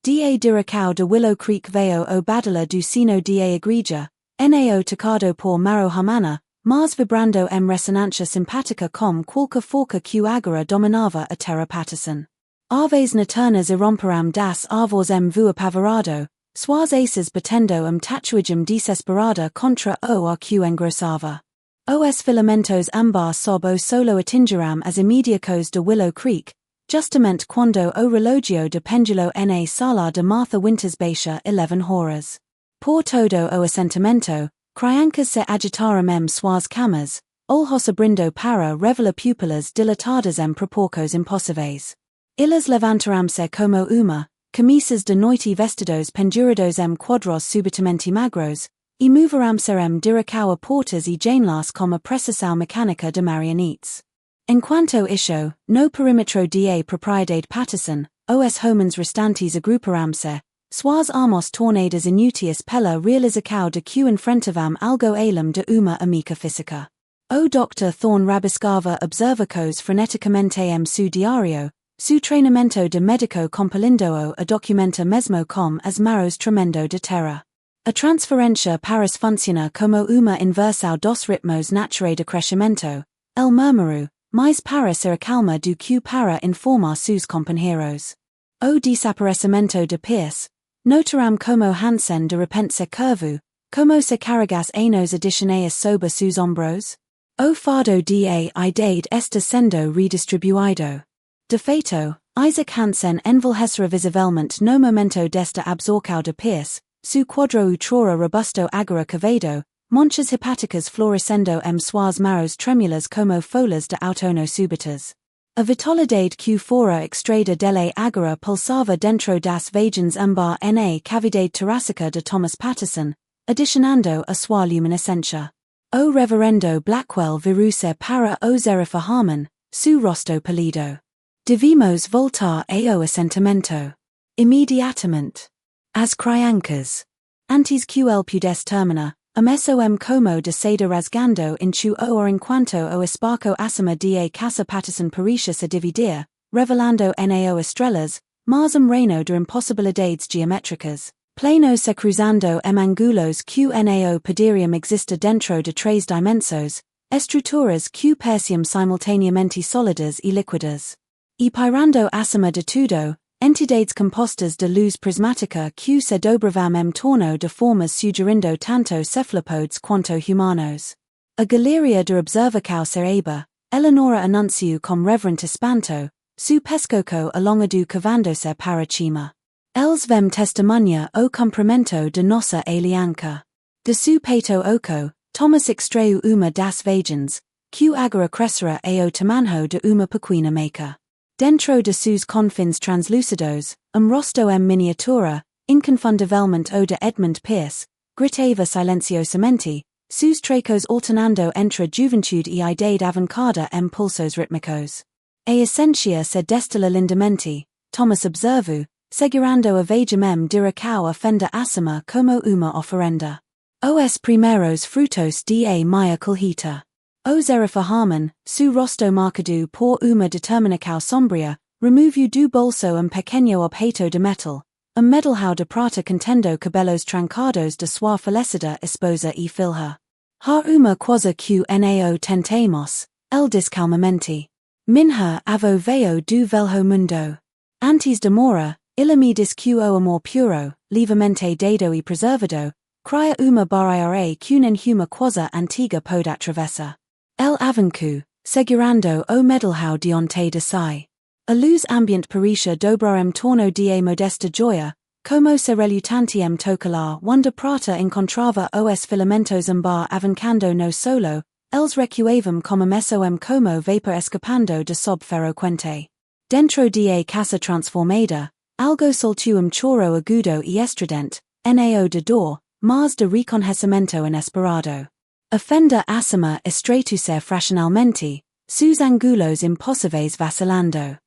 Da diracao de Willow Creek veio o badala do sino da igreja, nao tocado por Maro Hamana, mas vibrando ressonância simpática com qualquer forca que agora dominava a terra Patterson. Aves noturnas irromperam das avós voa pavarado, suas aces batendo tatuagem desesperada contra o ar que engrossava. Os filamentos ambar sob o solo atingiram as imediacos de Willow Creek, justamente quando o relógio de péndulo na sala de Martha Winters baixa 11 horas. Por todo o assentamento, criancas se agitaram suas camas, olhos abrindo para revelar pupilas dilatadas proporcos impossíveis. Eles levantaram-se como uma, camisas de noite vestidos pendurados quadros subitamente magros, e moveram-se diracao a portas e janelas com a precisão mecânica de marionetes. Enquanto isso, no perímetro da propriedade Patterson, os homens restantes agruparam-se, suas almas tornadas inúteis pela realização de que enfrentavam algo além de uma amiga física. O Dr. Thorne rabiscava observacos freneticamente su diário, su treinamento de médico compilindo a documenta mesmo com as maros tremendo de terra. A transferência paras funciona como uma inversão dos ritmos naturais de crescimento, el murmuro, mais para ser calma do que para informar seus companheiros. O desaparecimento de Pierce, notaram como Hansen de repente se curvo, como se carregas anos adicionais sobre seus ombros? O fardo da idade está sendo redistribuído. De feito, Isaac Hansen envelhecera visivelmente no momento desta absorção de Pierce, su quadro outrora robusto agora cavado, manchas hepáticas florescendo suas maros tremulas como folhas de outono súbitas. A vitalidade que fora extraída dele agora pulsava dentro das vagens ambar na cavidade torácica de Thomas Patterson, adicionando a sua luminescência. O reverendo Blackwell virou-se para o Zerifa Harman, su rosto pálido. Devimos voltar ao assentamento. Imediatamente. As criancas. Antes que ele pudesse terminar, Som como de seda rasgando en chu o en cuanto o esparco asima da casa patterson paricius a dividir, revelando nao estrellas, marsum reino de impossibilidades geométricas, plano se cruzando angulos qnao poderium exista dentro de tres dimensos, estruturas q persium simultaneamente sólidas y líquidas. Y pirando asima de todo, entidades compostas de luz prismática q se dobravam em torno de formas sugerindo tanto cephalopods quanto humanos. A galeria de observação cerebra, Eleonora anuncio com reverent espanto, su pescoco alongado cavandose para cima. Eles vem testemunha o cumprimento de nossa aliança. De su peito oco, Thomas extraiu uma das vagens, q agora crescera ao tamanho de uma pequena maker. Dentro de sus confins translúcidos, rosto miniatura, inconfundivelmente o de Edmund Pierce, gritava silenciosamente, sus tracos alternando entre juventude e idade avancada pulsos rítmicos. A essentia se destila lindamente, Thomas observu, segurando a vagem diracao ofenda acima como uma oferenda. Os primeros frutos da minha colheita. O Zerifa Harmon, su rosto marcado por uma determinação sombria, removiu do bolso pequeno objeto de metal, medalhão de prata contendo cabelos trancados de sua falecida esposa e filha. Ha uma coisa que nao tentamos, el descalmamente. Minha avo veo do velho mundo. Antes de mora, illa me disque o amor puro, livremente dado e preservado, cria uma barriera que nenhuma coisa antiga pode atravessar. El avancu, segurando o medalhão diante de si. A luz ambient parisha dobrarem torno da modesta joia, como se relutantiem tocalar wanda prata encontrava os filamentos bar avancando no solo, els recuavam como como vapor escapando de sob ferroquente. Dentro da casa transformada, algo soltuum choro agudo e estridente, nao de dor, mas de reconhecimento inesperado. Offenda acima estreituse fraccionalmente, sus angulos impossíveis vacilando.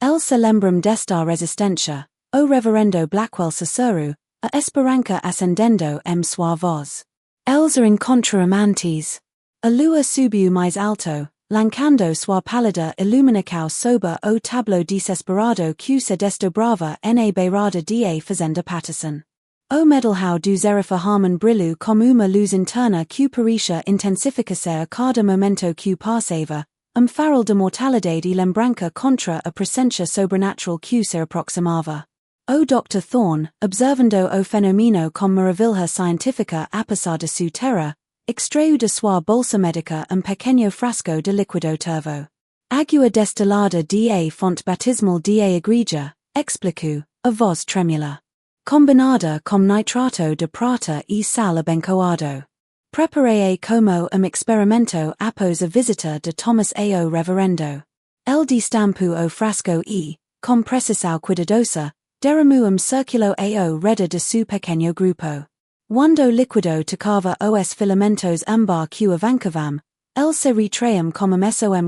El se lembram desta resistencia, o reverendo Blackwell Cicero, a esperança ascendendo sua voz. Els encontraram antes. A lua subiu mais alto, lancando sua pálida iluminação sob o tableau desesperado que se desdobrava na beirada da fazenda Patterson. O medalhão do Zerifa Harmon brilho como uma luz interna que parecia intensificar-se a cada momento que passava, farol de mortalidade e lembrança contra a presença sobrenatural que se aproximava. O Dr. Thorne, observando o fenomeno com maravilha científica apesar de su terra, extraiu de sua bolsa médica pequeno frasco de líquido turvo. Água destilada da fonte batismal da igreja, explicou, a voz tremula. Combinada com nitrato de prata e sal abençoado. Preparei como experimento após a visita de Thomas ao reverendo. El destampo o frasco e, com precisão cuidadosa, derramou circulo ao redor de su pequeno grupo. Quando líquido tocava os filamentos bar que avancavam, el se retraem como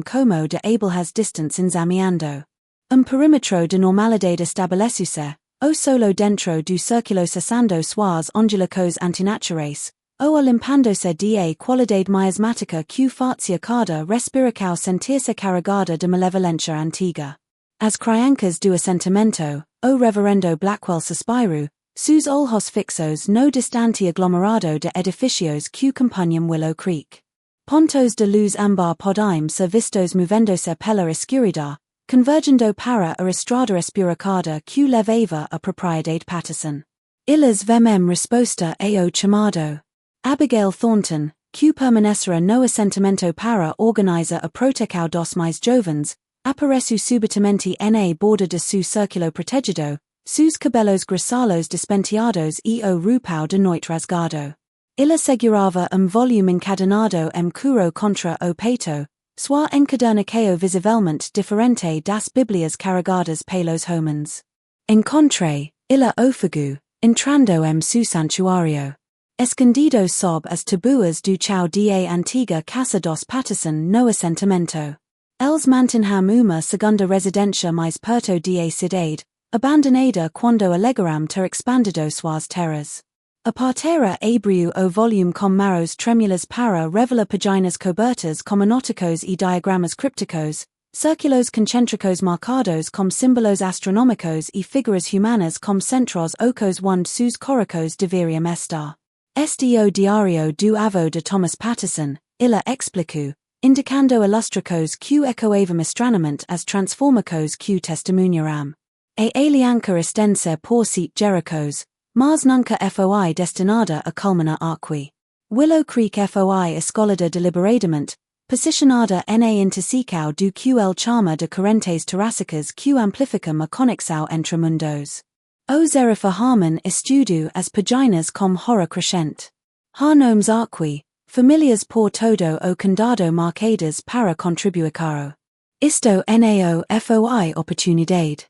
como de abelhas distance examinando. Perímetro de normalidade estabelece-se, o solo dentro do círculo cessando suas ondulacos antinaturais, o limpando-se da qualidade miasmática que fazia cada respiração sentir-se carregada de malevolência antiga. As criancas do assentamento, o reverendo Blackwell suspirou, sus olhos fixos no distante aglomerado de edificios que compunham Willow Creek. Pontos de luz ambar podem ser vistos movendo-se pela escuridão, convergendo para a estrada espiracada que levava a propriedade Patterson. Eles vem resposta ao chamado. Abigail Thornton, que permanecera no assentamento para organizar a proteção dos mais jovens, apareceu subitamente na borda de su círculo protegido, sus cabelos grisalos despenteados e o rupau de noite rasgado. Ela segurava volume encadenado curo contra o peito, sua encadernação visivelmente diferente das Biblias carregadas pelos homens. Encontrei, ela ofegu, entrando su santuário. Escondido sob as tabuas do chão da antiga casa dos Patterson no assentamento. Els mantinham uma segunda residência mais perto da cidade, abandonada quando alegaram ter expandido suas terras. A partera abriu o volume com maros tremulas para revela paginas cobertas comonóticos e diagramas crypticos, circulos concentricos marcados com símbolos astronómicos e figuras humanas com centros ocos onde sus coracos deveriam estar. Este o diario do avô de Thomas Patterson, illa explico, indicando ilustracos que ecoavam estranamente as transformacos que testemunharam. A alianca estense por sit gericos, mas nunca foi destinada a culminar aqui. Willow Creek foi escolhida deliberadamente, posicionada na intersecção do QL chama de correntes terráqueas que amplificam a conexão entre mundos. O zerifa harmon estudo as paginas com horror crescente. Há nomes aqui, familias por todo o condado marcadas para contribuir caro. Isto nao foi oportunidade.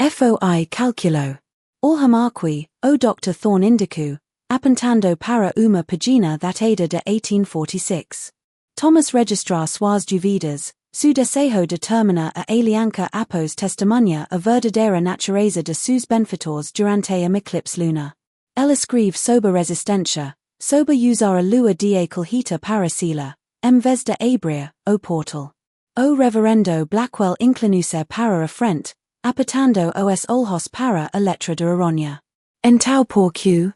Foi calculo. Olham aqui, o Dr. Thorne indico, apontando para uma pagina datada de 1846. Thomas registrar suas dúvidas, su desejo determina a alianca após testemunha a verdadeira natureza de seus benfeitores durante a eclipse lunar. Ela escreve sobre resistência, sobre usar a lua de Colheita para sila, em vez de abrir o portal. O reverendo Blackwell inclinou-se para a frente, apertando os olhos para a letra de ironia. Então por que?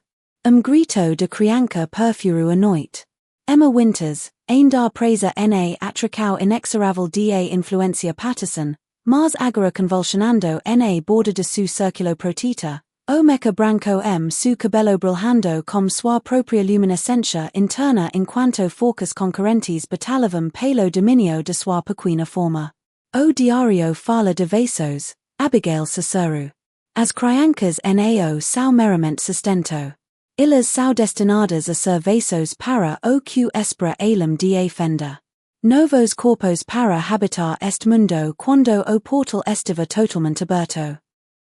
Grito de criança perfuro a noite. Emma Winters, ainda presa na atracão inexorável de influência Patterson, mas agora convulsionando na borda de su círculo protita, o meca branco su cabelo brilhando com sua própria luminescência interna enquanto focos concorrentes batalhavam pelo dominio de sua pequena forma. O diario fala de vasos, Abigail Cicero. As criancas nao sao meramente sustento. Eles sao destinadas a ser vasos para o que espera além de fenda. Novos corpos para habitar este mundo quando o portal estiva totalmente aberto.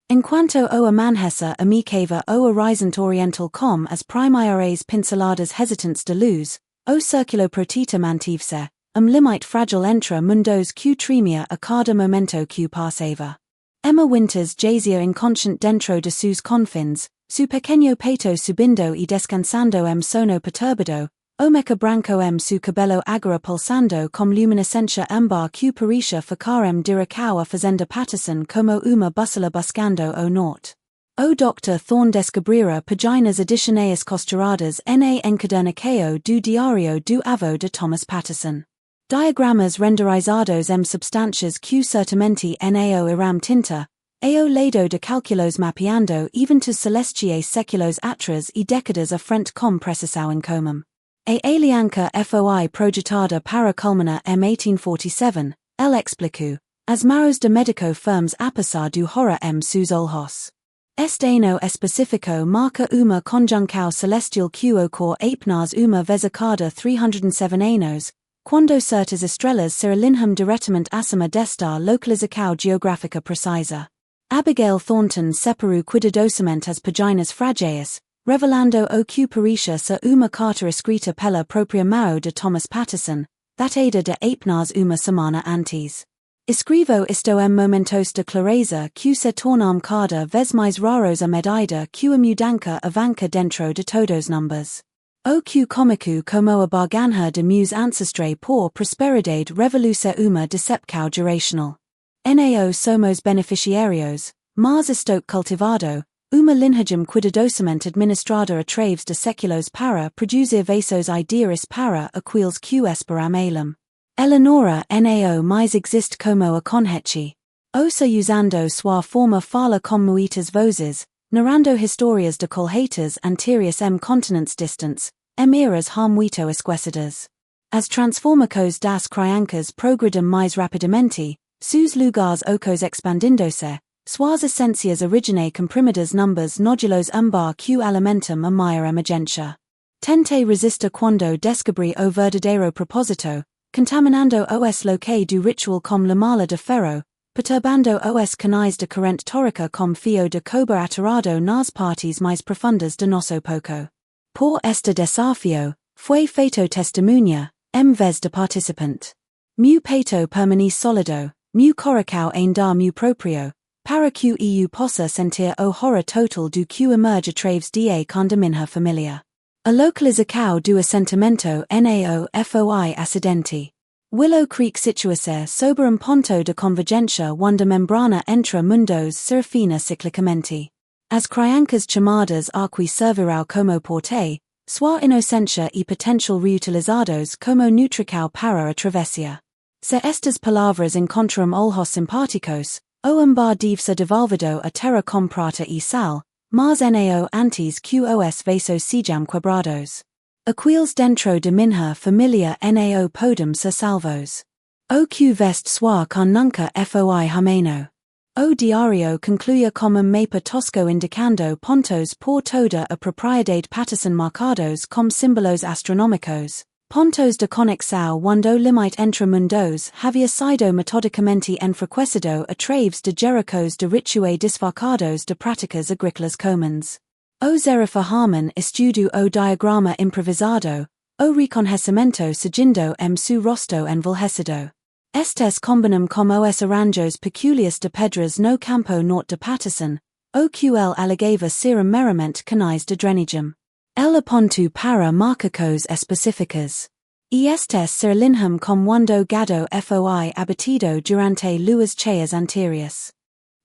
Enquanto o amanhecer amicava o horizonte oriental com as primeiras pinceladas hesitantes de luz, o círculo protita mantive-se, limite frágil entre mundos que tremia a cada momento que passava. Emma Winters jazia inconscient dentro de sus confins, su pequeño peito subindo e descansando sono perturbado, o meca branco su cabelo agora pulsando com luminescencia bar que parecia ficarem diracao a fazenda Patterson como uma bússola buscando o norte. O Dr. Thorne descobrira paginas adicionais costuradas na encadernacao do diario do avô de Thomas Patterson. Diagramas renderizados substâncias que certamente nao iram tinta, ao lado de cálculos mapeando eventos celestiais séculos atrás e décadas à frente com precisão incomum. A alianca foi projetada para culminar em 1847, el explicou, as maros de médico firmes apesar do horror sus olhos. Este ano específico marca uma conjuncção celestial que ocorre apenas uma vez a cada 307 anos, quando certas estrelas se alinham diretamente acima desta localização geográfica precisa. Abigail Thornton separou cuidadosamente as paginas frágeis, revelando o que parecia ser uma carta escrita pela própria mão de Thomas Patterson, datada de apenas uma semana antes. Escrevo isto momentos de clareza que se tornam cada vez mais raros à medida que a mudança avança dentro de todos numbers. O que cômico como a barganha de meus ancestrais por prosperidade reveluça uma decepção geracional. Nao somos beneficiários, mas estou cultivado, uma linhagem cuidadosamente administrada a través de séculos para produzir vasos ideais para aqueles que esperam além. Eleonora nao mais existe como a Colheita. Ouça usando sua forma fala com muitas vozes, narrando histórias de colheitas anteriores continentes distantes, eras muito esquecidas. As transformacos das criancas progredem mais rapidamente, sus lugares ocos expandindo-se, suas essências originais comprimidas numbers nodulos bar que alimentam a maior emergência. Tente resista quando descobri o verdadeiro propósito, contaminando os locais do ritual com la mala de ferro, perturbando os canais de corrente tórica com fio de cobre aterrado nas partes mais profundas de nosso poco. Por este desafio, foi feito testemunha, em vez de participante. Meu peito permanece sólido, meu coração ainda meu próprio, para q eu possa sentir o horror total do que emerge atraves da quando minha familia. A localização do assentamento nao foi acidente. Willow Creek situaser sober um ponto de convergência onde membrana entre mundos serafina ciclicamente. As criancas chamadas aqui servirão como porte, sua inocência e potencial reutilizados como nutricao para a travessia. Se estas palavras encontram olhos simpáticos, o embar deve-se devolvido a terra com prata e sal, mas nao antes que os vasos sejam quebrados. Aqueles dentro de minha familia nao podem ser salvos. O que veste sua com nunca foi humano. O diário concluía como mapa tosco indicando pontos por toda a propriedade Patterson marcados como símbolos astronómicos, pontos de conexão onde o limite entre mundos havia sido metodicamente enfraquecido a traves de Jericos de rituais disfarçados de práticas agrícolas comuns. O Zerifa Harman estudo o diagrama improvisado, o reconhecimento seguindo su rosto envelhecido. Estes combinam com os arranjos peculiares de pedras no campo norte de Patterson, o QL allegava ser meramente canais de drenagem. El aponto para macacos específicas. E estes ser linham com quando gado foi abatido durante luas cheias anteriores.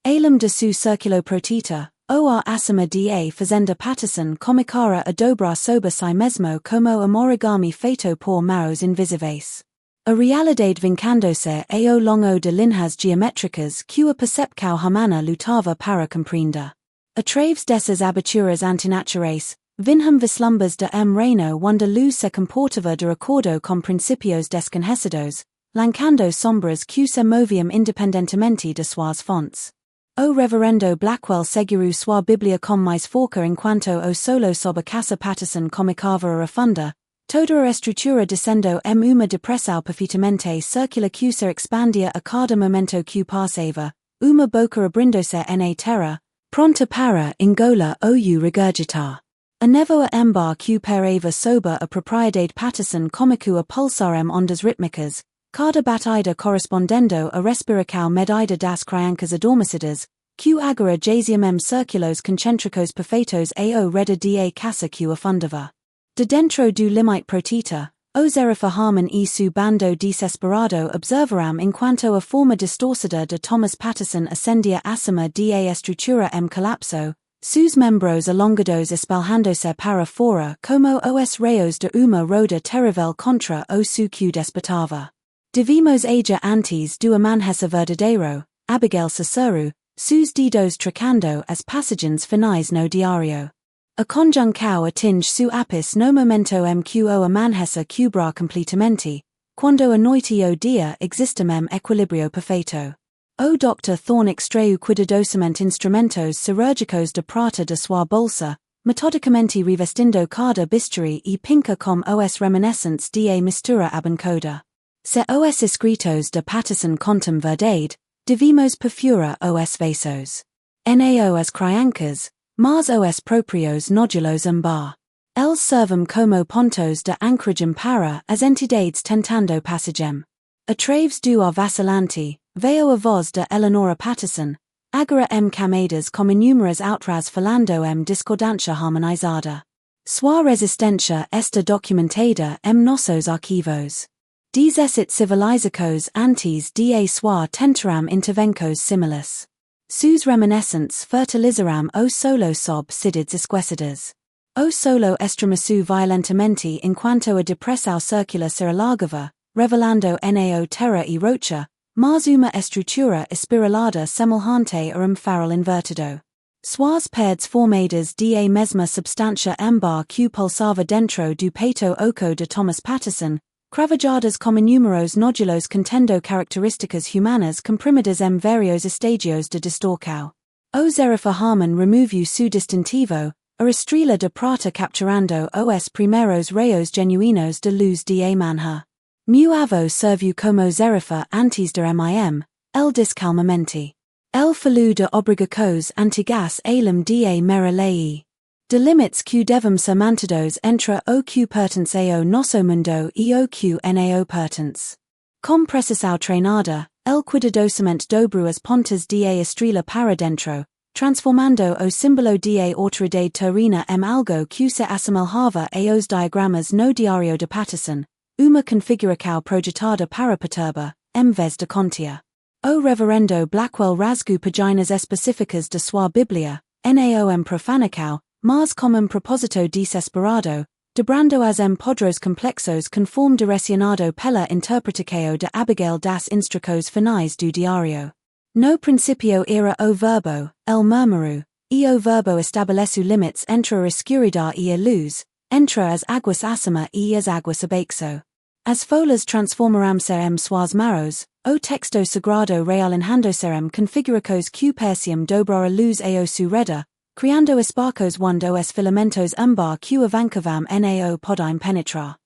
Além de su circulo protita, or acima da fazenda Patterson comicara a dobrar sobre si mesmo como amorigami feito por maus invisíveis. A realidade vincando-se ao longo de linhas geométricas que a percepção humana lutava para compreender. A traves dessas aberturas antinaturais, vinham vislumbres de reino onde luz se comportava de acordo com princípios desconhecidos, lancando sombras que se moviam independentemente de suas fontes. O reverendo Blackwell segurou sua bíblia com mais forca enquanto o solo sob a casa Patterson comicava a refunda, toda a estrutura descendo uma depressão perfeitamente circular que se expandia a cada momento que passava, uma boca abrindo-se na terra, pronta para engolar ou regurgitar. A névoa embar que parava sob a propriedade Patterson comico a pulsarem ondas rítmicas, cada batida correspondendo a respiração medida das criancas adormecidas, que agora jaziam círculos concêntricos perfeitos ao redor da casa que afundava. De dentro do limite protita, o Zerifa Harman e su bando desesperado observaram enquanto a forma distorcida de Thomas Patterson ascendia acima da estrutura colapso, sus membros alongados espalhando-se para fora como os raios de uma roda terrível contra o su que despertava. Devimos age antes do amanhecer verdadeiro, Abigail Cicero, sus dedos trocando as passagens finais no diário. A conjunção atinge su ápice no momento que o amanhecer cubra completamente, quando a noite e o dia existem equilibrio perfeito. O Dr. Thorne extraiu cuidadosamente instrumentos cirúrgicos de prata de sua bolsa, metodicamente revestindo cada bisturi e pinca com os reminiscentes da mistura abancoda. Se os escritos de Patterson contem verdade, devimos perfura os vasos. Nao as criancas, mas os proprios nodulos embar. Eles servem como pontos de ancoragem para as entidades tentando passagem. A traves do ar vacilante, veio a voz de Eleanora Patterson, agora camadas como inúmeras outras falando discordância harmonizada. Sua resistência está documentada nossos arquivos. Dezesset civilizacos antes da sua tentaram intervencos similis. Sus reminiscentes fertilizaram o solo sob cidades esquecidas. O solo estremeçu violentamente enquanto a depressão circular se alargava, revelando nao terra e rocha, mas uma estrutura espiralada semelhante a farol invertido. Suas paredes formadas da mesma substância embar que pulsava dentro do peito oco de Thomas Patterson, cravajadas como inúmeros nódulos contendo características humanas comprimidas vários estágios de distorção. O Zerifa Harman removeu su distintivo, a estrela de prata capturando os primeiros raios genuínos de luz da manhã. Meu avô serviu como Zerifa antes de el descalmamente. El falou de obrigações antigas além da mera lei. De limites que devem ser mantidos entre o que pertence ao nosso mundo e o que nao pertence. Com precisão treinada, el cuidadosamente dobro as pontas da estrela para dentro, transformando o símbolo da autoridade terrena algo que se assemelhava aos diagramas no diário de Patterson, uma configuração projetada para perturbar, vez de contia. O reverendo Blackwell rasgou páginas específicas de sua Bíblia, naom profanacao, mas como propósito desesperado, dobrando as podros complexos conforme direcionado pela interpretação de Abigail das instruções finais do diário. No principio era o verbo, el murmuro, e o verbo estabelece limites entre a escuridão e a luz, entre as águas acima e as águas abaixo. As folhas transformaram-se suas maros, o texto sagrado realenhando-se configurações que perciam dobrar a luz ao seu redor, criando esparcos onde os filamentos que avancavam nao podem penetrar.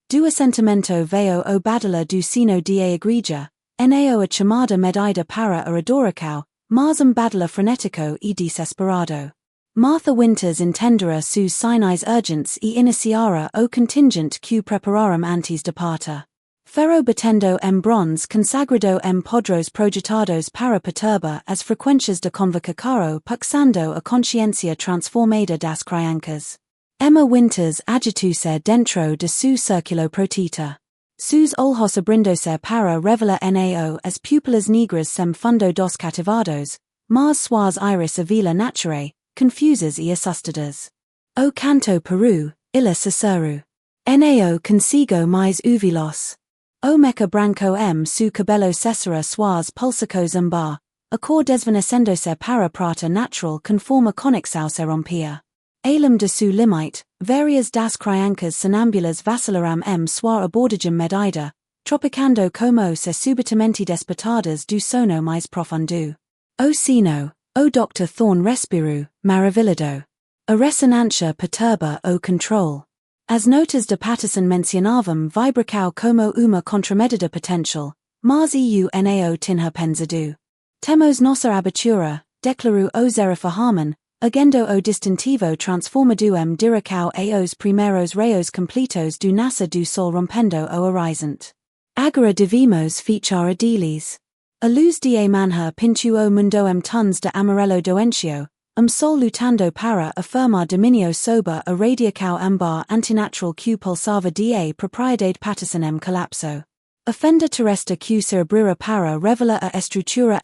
Do assentimento veio o badala do sino da igreja, nao a chamada medida para a adoração, mas badala frenético e desesperado. Martha Winters entendera seus sinais urgentes e iniciara o contingente que prepararam antes de partir. Ferro batendo bronze consagrado podros projetados para perturbar as frequências de convocação puxando a consciência transformada das crianças. Emma Winters agitou-se dentro de seu círculo proteta. Seus olhos abrindo-se para revelar nao as pupilas negras sem fundo dos cativados, mas suas iris avila naturae, confusas e assustadas. O canto peru, illa cicero. Nao consigo mais uvilos. O meca branco su cabelo cessara suas pulsacos a cor desvanecendo-se para prata natural conforme a conexão se rompia. Além de su limite, várias das crianças sonambulas vacilaram sua abordagem medida, tropicando como se subitamente despertadas do sono mais profundo. O sino, o Dr. Thorne respirou, maravilhado. A ressonância perturba o controle. As notas de Patterson mencionavam vibracao como uma contramedida potential, mas nao tinha pensado. Temos nossa abertura, declarou o Zerifa Harmon, agendo o distintivo transformado diracao aos primeiros raios completos do nascer do sol rompendo o horizonte. Agora devemos fechar a deles. A luz da manhã pintou o mundo tons de amarelo doentio, sol lutando para afirmar dominio sobre a radiação antinatural que pulsava da propriedade Patterson colapso. A fenda terrestre que se abrira para revelar a estrutura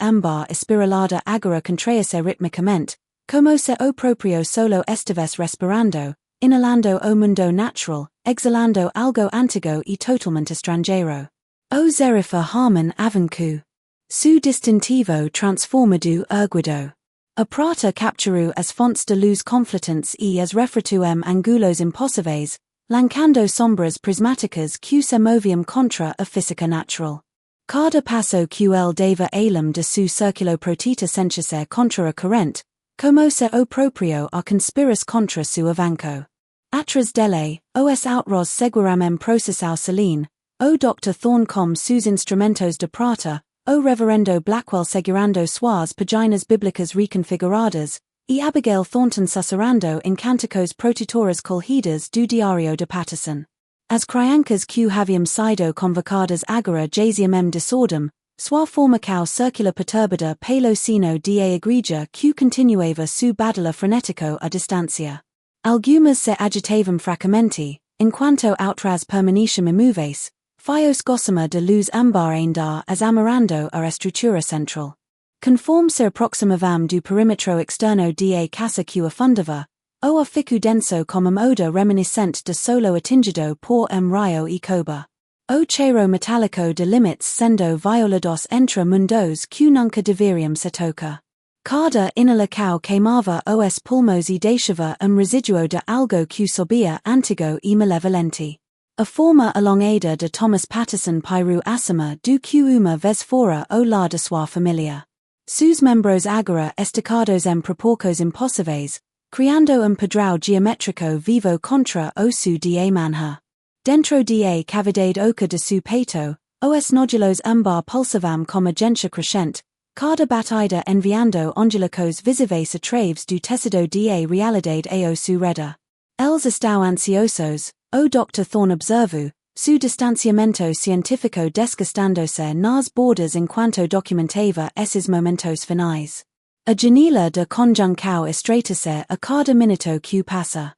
espiralada agora contraia-se ritmicamente, como se o próprio solo estivesse respirando, inhalando o mundo natural, exhalando algo antigo e totalmente estrangeiro. O Zerifa Harmon avançou. Su distintivo transformado erguido. A prata capturou as fontes de luz conflitantes e as refratou angulos impossíveis, lancando sombras prismáticas que se moviam contra a física natural. Cada passo que el dava além de su círculo proteta sentia-se contra a corrente, como se o próprio a conspiras contra su avanço. Atrás dele, os outros seguiram processao selene, o Dr. Thorne com seus instrumentos de prata, o reverendo Blackwell segurando suas páginas bíblicas reconfiguradas, e Abigail Thornton sussurrando em cânticos protetoras colhidas do diário de Patterson. As crianças que haviam sido convocadas agora jaziam desordem, sua formação circular perturbada pelo sino da igreja que continuava su badala frenético a distância. Algumas se agitavam fracamente, enquanto outras permaneciam imóveis, fios gossamer de luz ainda as amarando a estrutura central. Conforme se aproximavam do perímetro externo da casa que afundava, o fico denso como odor reminiscente de solo atingido por raio e coba. O cheiro metálico de limites sendo violados entre mundos que nunca deveriam se tocar. Cada inalação queimava os pulmos e deixava residuo de algo que subia antigo e malevolente. A forma alongada de Thomas Patterson Pyru acima do que uma vez fora o lar de sua família. Seus membros agora esticados proporcos impossíveis, criando padrão geométrico vivo contra o su da manhã. Dentro da cavidade oca de su peito, os nodulos pulsavam com agência crescente, cada batida enviando ondulicos visíveis através do tecido da realidade ao su redor. Eles estão ansiosos, o Dr. Thorne observou, su distanciamento científico desgastándose nas bordas enquanto documentava esses momentos finais. A janela de conjunção estreita-se a cada minuto que passa.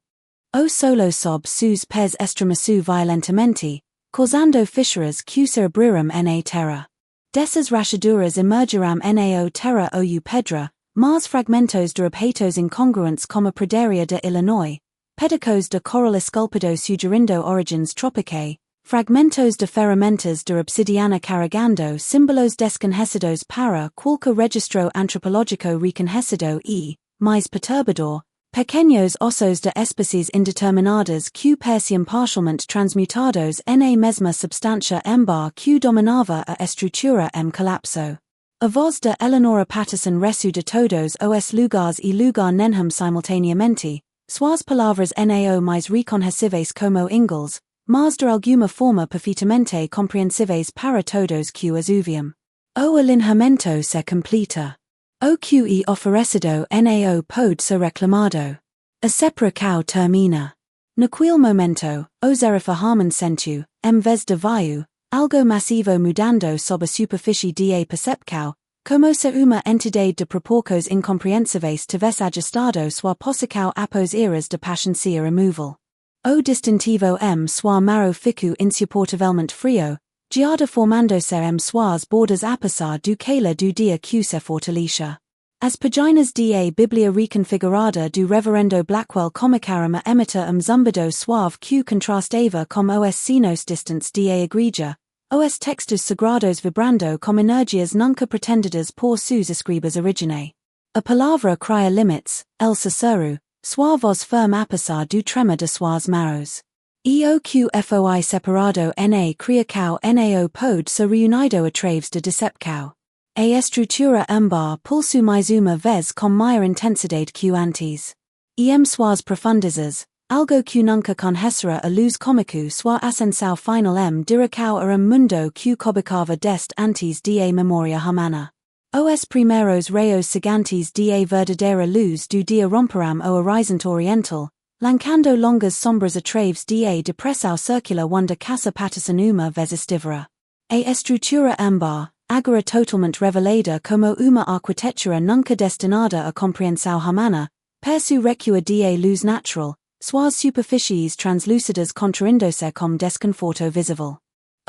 O solo sob sus pés estremeçu violentamente, causando fissuras que se abriram na terra. Dessas rachaduras emergiram na terra ou pedra, mas fragmentos de objetos incongruentes como a praderia de Illinois, pedacos de coral esculpido sugerindo origens tropicae, fragmentos de ferramentas de obsidiana carregando símbolos desconhecidos para qualquer registro antropológico reconhecido e, mais perturbador, pequeños ossos de especies indeterminadas que pareciam parcialmente transmutados na mesma substância embar que dominava a estrutura colapso. A voz de Eleanor Patterson resu de todos os lugares e lugar nenhum simultaneamente, suas palavras nao mais reconhecíveis como ingles, mas de alguma forma perfeitamente compreensíveis para todos que as ouviam. O alinhamento se completa. O que é oferecido nao pode ser reclamado. A separação termina. Naquele momento, o zerifahamento sentiu, em vez de viu, algo massivo mudando sob a superfície da percepção, como se uma entidade de proporções incompreensíveis tivesse ajustado sua posição após eras de paciência removal. O distintivo sua marrow ficou insuportavelmente frio, geada formando-se suas bordas a passar do cala do dia que se fortalecia. As páginas da Bíblia reconfigurada do Reverendo Blackwell comunicaram a emitter zumbido suave que contrastava com os sinos distantes da igreja, os textos sagrados vibrando com energias nunca pretendidas por seus escribas originae. A palavra cria limites, el cicero, sua voz firme a passar do tremor de suas marrows. E o que foi separado na criação nao pode ser reunido através de decepção. A estrutura embar pulso mais uma vez com maior intensidade que antes. E suas profundezas, algo que nunca conhecera a luz cômico sua ascensão final diracão a mundo que cobicava deste antes da memória humana. Os primeiros raios gigantes da verdadeira luz do dia romperam o horizonte oriental, lancando longas sombras através da depressão circular onde caça Patterson uma vez estivera. A estrutura embar, agora totalmente revelada como uma arquitetura nunca destinada a compreensão humana, persu recua da luz natural, suas superfícies translúcidas contraindo-se com desconforto visível.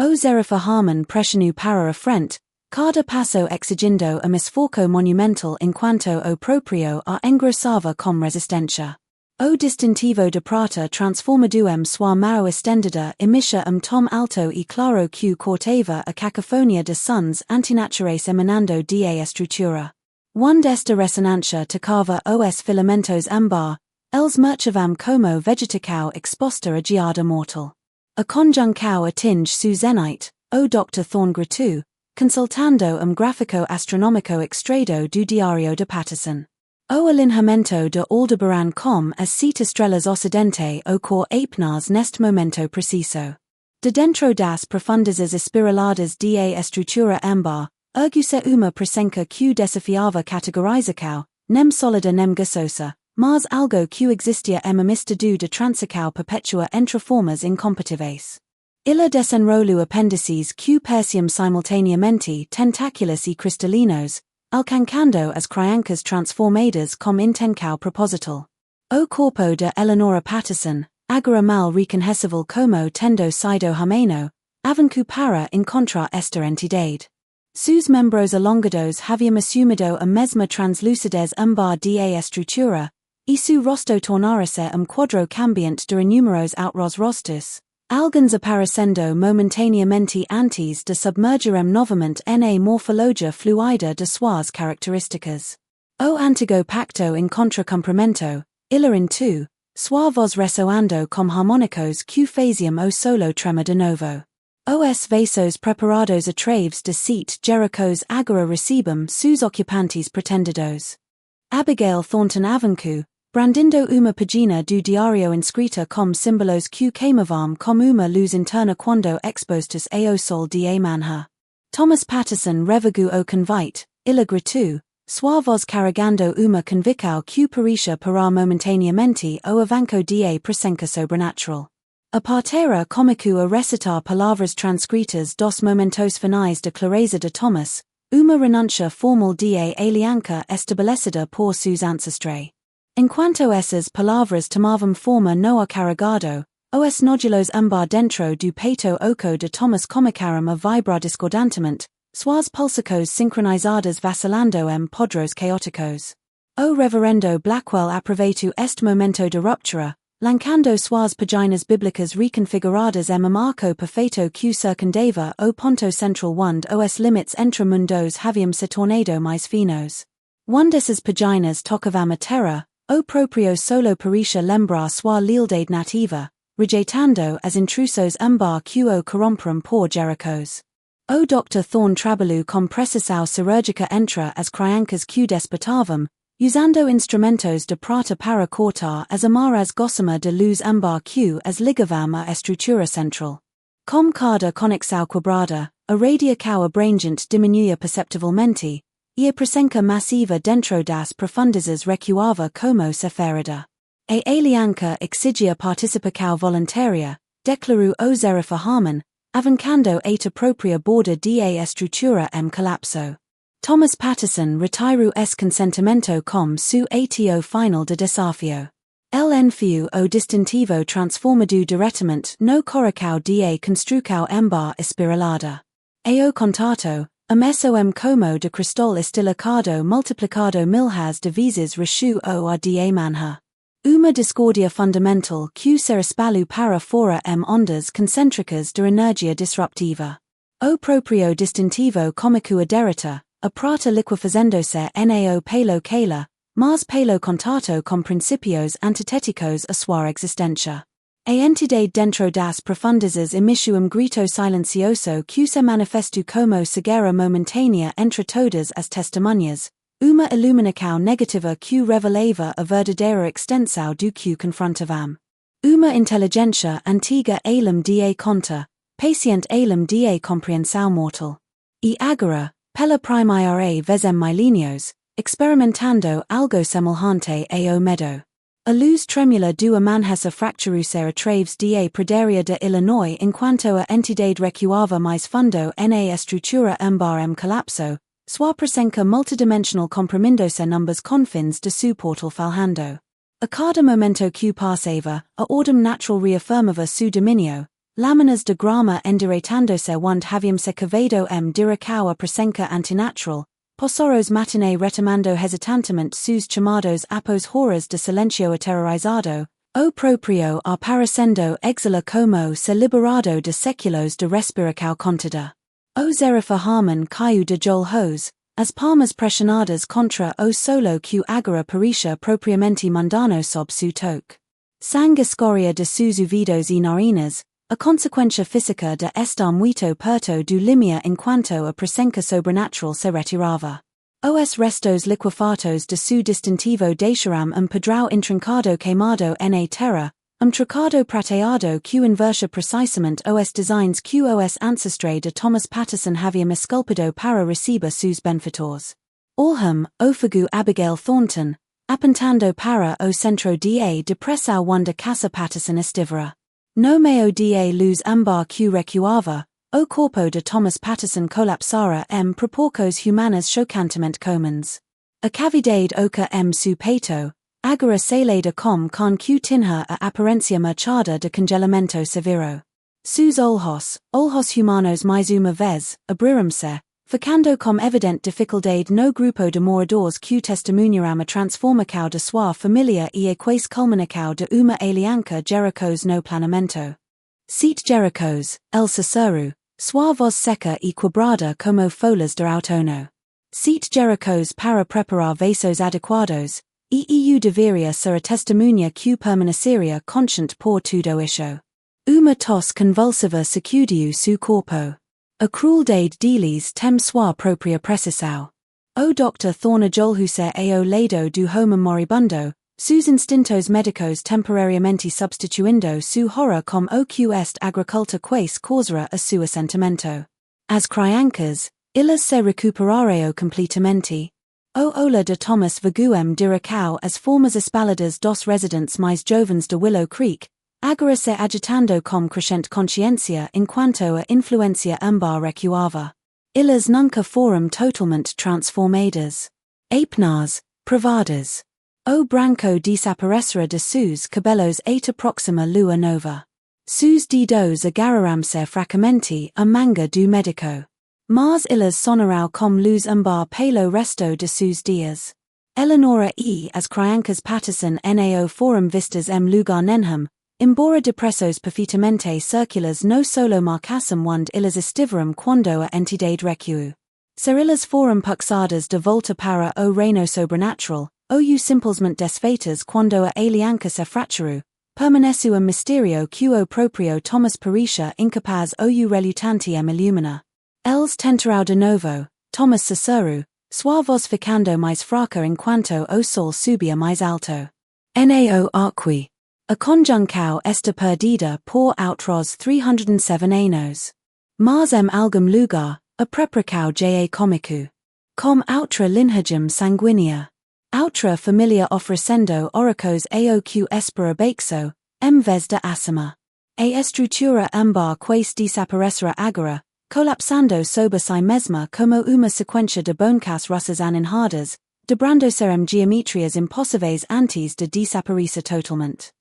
O zerifahamon pressionou para a frente, cada passo exigindo a misforco monumental enquanto o próprio a engrossava com resistência. O distintivo de prata transformado sua marrow estendida emisha tom alto e claro que cortava a cacofonia de sons antinaturais emanando da estrutura. Onde esta ressonância tocava os filamentos embar, eles merchavam como vegetação exposta a geada mortal. A conjunção atinge su zenite, o Dr. Thorne gratu, consultando gráfico astronómico extrado do Diário de Patterson. O alinhamento de Aldebaran com as 7 estrelas ocidente ocorre apenas neste momento preciso. De dentro das profundezas espiraladas da estrutura embar, ergue-se uma presença que desafiava categorização, nem sólida nem gasosa, mas algo que existia em amistadu de transição perpetua entre formas incompatíveis. Illa desenrolo apêndices que pareciam simultaneamente tentaculus e cristalinos, alcançando as criancas transformadas com intenção proposital. O corpo de Eleanor Patterson, agora mal reconhecível como tendo sido humano, avançou para encontrar esta entidade. Sus membros alongados haviam assumido a mesma translucidez embar da estrutura, e su rosto tornara-se quadro cambiante de inúmeros outros rostos, alguns aparecendo momentaneamente antes de submergirem novamente na morfologia fluida de suas características. O antigo pacto encontra cumprimento, illa in tu, sua voz ressoando com harmônicos que faziam o solo tremor de novo. Os vasos preparados através de 7 Jerichos agora recebem sus ocupantes pretendidos. Abigail Thornton avançou, brandindo uma página do diário inscrita com símbolos que queimavam com uma luz interna quando expostos ao sol da manhã. Thomas Patterson revogou o convite, illa gratu, sua voz carregando uma convicção que parecia parar momentaneamente o avanço da presença sobrenatural. A partera comicu a recitar palavras transcritas dos momentos finais de clareza de Thomas, uma renuncia formal da aliança estabelecida por seus ancestrais. Enquanto essas palavras tomavam forma no carregado, os nódulos umbar dentro do peito oco de Thomas comicaram a vibrar discordantemente, suas pulsacos sincronizadas vacilando podros caóticos. O reverendo Blackwell aproveitou este momento de ruptura, lancando suas páginas bíblicas reconfiguradas marco perfeito que circundava o ponto central onde os limites entre mundos haviam se tornado mais finos. Uma dessas páginas tocava a terra, o próprio solo parecia lembrar sua lealdade nativa, rejeitando as intrusos umbar que o corromperam por Jericos. O Dr. Thorne trabalhou com precisão cirúrgica entre as criancas que despertavam, usando instrumentos de prata para cortar as amarras gossamer de luz umbar que as ligavam à estrutura central. Com cada conexão quebrada, a radiação abrangente diminuía perceptivelmente, e a presença massiva dentro das profundezas recuava como se ferida. A aliança exigia participação voluntária, declarou o Zerifa Harmon, avancando a própria borda da estrutura colapso. Thomas Patterson retirou esse consentimento como su ato final de desafio. El enfiou o distintivo transformado diretamente no coração da construção umbar espiralada. Ao contato, amesso como de cristal estilacado multiplicado milhares de vezes rechu o a da manha. Uma discordia fundamental que se espalhou para fora ondas concêntricas de energia disruptiva. O próprio distintivo cômico aderita, a prata liquefazendo-se nao pelo cala, mas pelo contato com principios antitéticos a sua existência. A entidade dentro das profundezas emitiu grito silencioso que se manifestou como cegueira momentânea entre todas as testemunhas, uma iluminação negativa que revelava a verdadeira extensão do que confrontavam. Uma inteligência antiga além da conta, paciente além da compreensão mortal. E agora, pela primeira vez milênios, experimentando algo semelhante ao medo. A luz tremula do amanhece fracturou-se a traves da praderia de Illinois enquanto a entidade recuava mais fundo na estrutura umbar colapso, sua presença multidimensional comprimindo-se numbers confins de seu portal falhando. A cada momento que passava, a ordem natural reafirmava seu domínio, lâminas de grama endireitando-se onde haviam se cavado diracau a presença antinatural, Possoros matinee retomando hesitantemente sus chamados apos horas de silencio aterrorizado, o proprio aparecendo exila como se liberado de séculos de respiração contada. O Zerifa Harmon caiu de Joel Hose, as palmas pressionadas contra o solo que agora parecia propriamente mundano sob su toque. Sangue escoria de sus ouvidos e narinas, a consequência física de estar muito perto do limia enquanto a presença sobrenatural se retirava. Os restos liquefatos de su distintivo deixaram padrão intrincado queimado na terra, trocado prateado que inversa precisamente os designs que os ancestrais de Thomas Patterson haviam esculpido para receber seus benfeitores. Orham, ofagu Abigail Thornton, apontando para o centro da depressão onde casa Patterson estivera. No meio da luz umbar que recuava, o corpo de Thomas Patterson colapsara proporcos humanas chocantemente comuns. A cavidade oca su peito, agora selada com que tinha a aparência marchada de congelamento severo. Sus olhos humanos mais uma vez, abriram-se, ficando com evidente dificuldade no grupo de moradores que testemunharam a transformação de sua família e a quase culminação de uma aliança Jericos no planamento. Seat Jericos, el Cicero, sua voz seca e quebrada como folhas de outono. Seat Jericos para preparar vasos adequados, eu deveria ser a testemunha que permaneceria consciente por tudo isso. Uma tosse convulsiva sacudiu su corpo. A crueldade deles tem sua própria precisão. O Dr. Thorne ajolhou-se ao lado do homem moribundo, sus instintos médicos temporariamente substituindo su horror com o que est agriculta quase causara a seu assentimento. As criancas, elas se recuperarão completamente. O ola de Thomas vaguem diracau as formas espaladas dos residentes mais jovens de Willow Creek, Agora se agitando com crescente consciência enquanto a influência ambar recuava. Eles nunca foram totalmente transformadas. Apenas, provadas. O branco desaparecerá de seus cabelos até próxima lua nova. Seus dedos agarraram-se fracamente a manga do médico. Mas eles sonarão como luz ambar pelo resto de seus dias. Eleonora e as crianças Patterson nao foram vistas lugar nenhum, embora depressos perfeitamente circulares no solo marcassem onde eles estiveram quando a entidade recuou. Ser eles foram puxadas de volta para o reino sobrenatural, ou simplesmente desfeitas quando a aliança se fraturou, permaneceu a mistério que o próprio Thomas parecia incapaz ou relutante ilumina. Eles tentarão de novo, Thomas Cicero, sua voz ficando mais fraca enquanto o sol subia mais alto. Nao arqui. A conjunção está perdida por outros 307 anos. Mas algum lugar, a preparacao ja comico. Com outra linhagem sanguínea. Outra família oferecendo oricos ao que espera baixo, vez de acima. A estrutura ambar quase desaparecerá agora, colapsando sob si mesma como uma sequência de boncas russas aninhadas, debrando-se geometrias impossíveis antes de desaparecer totalmente.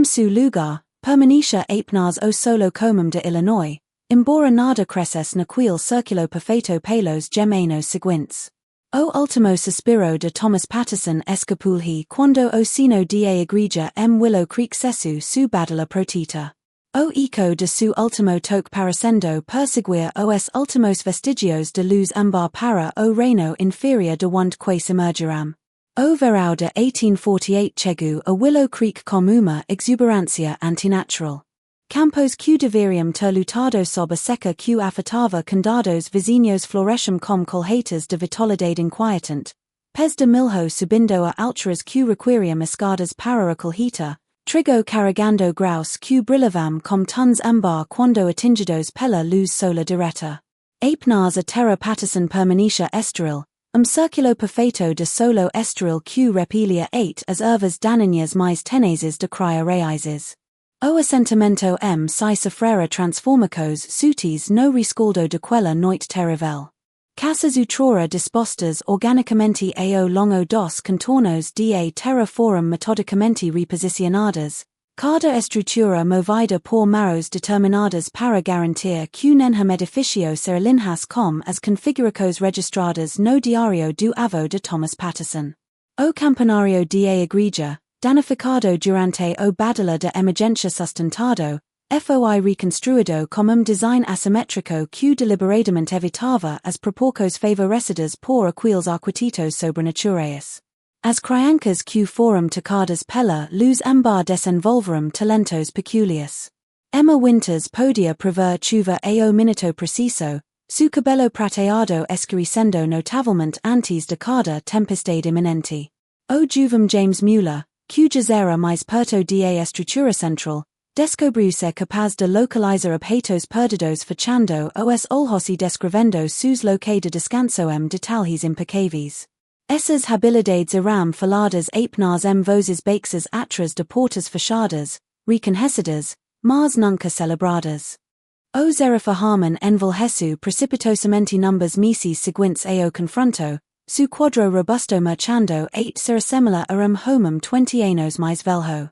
Su lugar, permanecia apenas o solo comum de Illinois, embora nada crescesse naquele circulo perfeito pelos gemanos seguintes. O último suspiro de Thomas Patterson escapulhe quando o sino da igreja Willow Creek cessou su badala protita. O eco de su último toque parecendo perseguir os últimos vestigios de luz ambar para o reino inferior de onde quais emergiram. O verão de 1848 chegou a Willow Creek com uma exuberancia antinatural. Campos que deveriam ter lutado sob a seca que afetava condados vizinhos florescem como colheitas de vitalidade inquietante, pés de milho subindo a alturas que requeriam escadas para a colheita, trigo carregando graus que brilhavam como tons ambar quando atingidos pela luz solar direta. Apenas a terra Patterson permanecia estéril, circulo perfeito de solo estéril que repelia as ervas daninhas mais tenazes de cria raízes. O assentamento se sofrera transformacos sutis no rescaldo de quella noite terrivel. Casas outrora dispostas organicamente ao longo dos contornos da terra foram metodicamente reposicionadas, cada estrutura movida por marros determinadas para garantir que nenhum edifício ser linhas com as configurações registradas no diário do avô de Thomas Patterson. O campanário da igreja, danificado durante o badala de emergência sustentado, foi reconstruído como design assimétrico que deliberadamente evitava as proporções favorecidas por aqueles arquitetos sobrenaturais. As crianças que foram tocadas pela luz ambar desenvolveram talentos peculiares. Emma Winters podia prever chuva ao minuto preciso, su cabelo prateado escurecendo notavelmente antes de cada tempestade iminente. O jovem James Mueller, que jazera mais perto da estrutura central, descobriu-se capaz de localizar objetos perdidos fechando os olhos e descrevendo sus locais de descanso detalhes impecáveis. Essas habilidades eram faladas apenas vozes baixas atrás de portas fechadas, reconhecidas, mas nunca celebradas. O Zerifa Harmon envelheceu precipitosamente numbers meses seguintes ao confronto, su quadro robusto marchando se assemelha a homem 20 anos mais velho.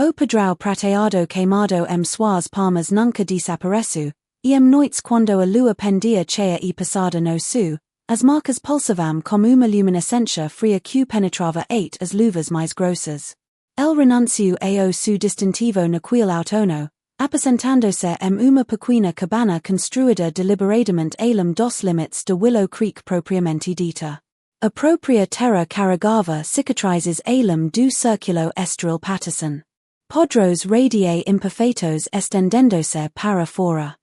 O padrão prateado queimado suas palmas nunca desapareceu, e noites quando a lua pendia cheia e passada no sul, as marcas pulsavam como uma luminescência fria que penetrava as luvas mais grossas. El renunciou ao su distintivo naquele outono, aposentando-se uma pequena cabana construída deliberadamente além dos limites de Willow Creek propriamente dita. A própria terra carregava cicatrizes além do círculo estéril Patterson. Podros radiae imperfeitos estendendo-se para fora.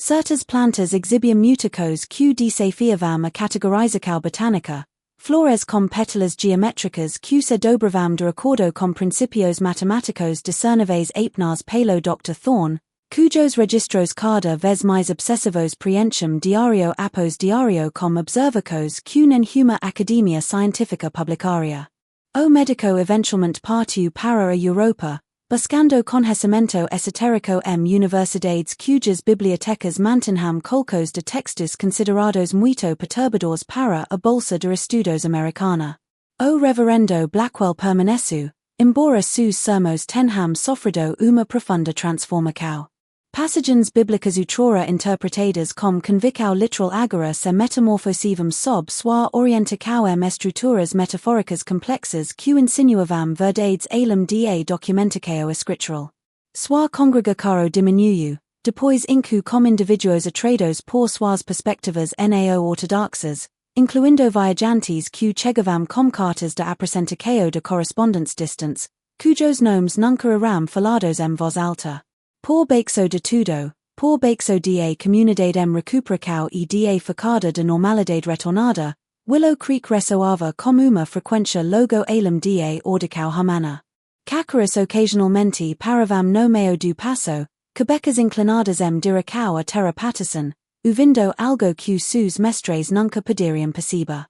Certas plantas exibiam muticos que desafiavam a categorização botânica, flores com pétalas geométricas que se dobravam de acordo com princípios matemáticos discerníveis apenas pelo Dr. Thorne, cujos registros cada vez mais obsessivos preenchem diário após diário com observacos que nenhuma academia científica publicaria. O médico eventualmente partiu para a Europa, buscando conhecimento esoterico universidades cujas bibliotecas mantinham colcos de textos considerados muito perturbadores para a bolsa de estudos americana. O reverendo Blackwell permaneceu, embora seus sermos tenham sofrido uma profunda transformação. Passagens bíblicas outrora interpretadas como convicção literal agora se metamorphosivum sob sua orientação estruturas metafóricas complexas que insinuavam verdades além da documentação escritural. Sua congregação diminuiu, depois incu como indivíduos atraídos por suas perspectivas neo-ortodoxas, incluindo viajantes que chegavam como cartas de apresentação de correspondentes distantes, cujos nomes nunca eram falados em voz alta. Por baixo de tudo, por baixo da comunidade recuperação e da facada de normalidade retornada, Willow Creek ressoava como uma frequência logo além da ordecal humana. Cacaras occasionalmente paravam no meio do passo, quebecas inclinadas direção a terra Patterson, ouvindo algo que seus mestres nunca poderiam perceber.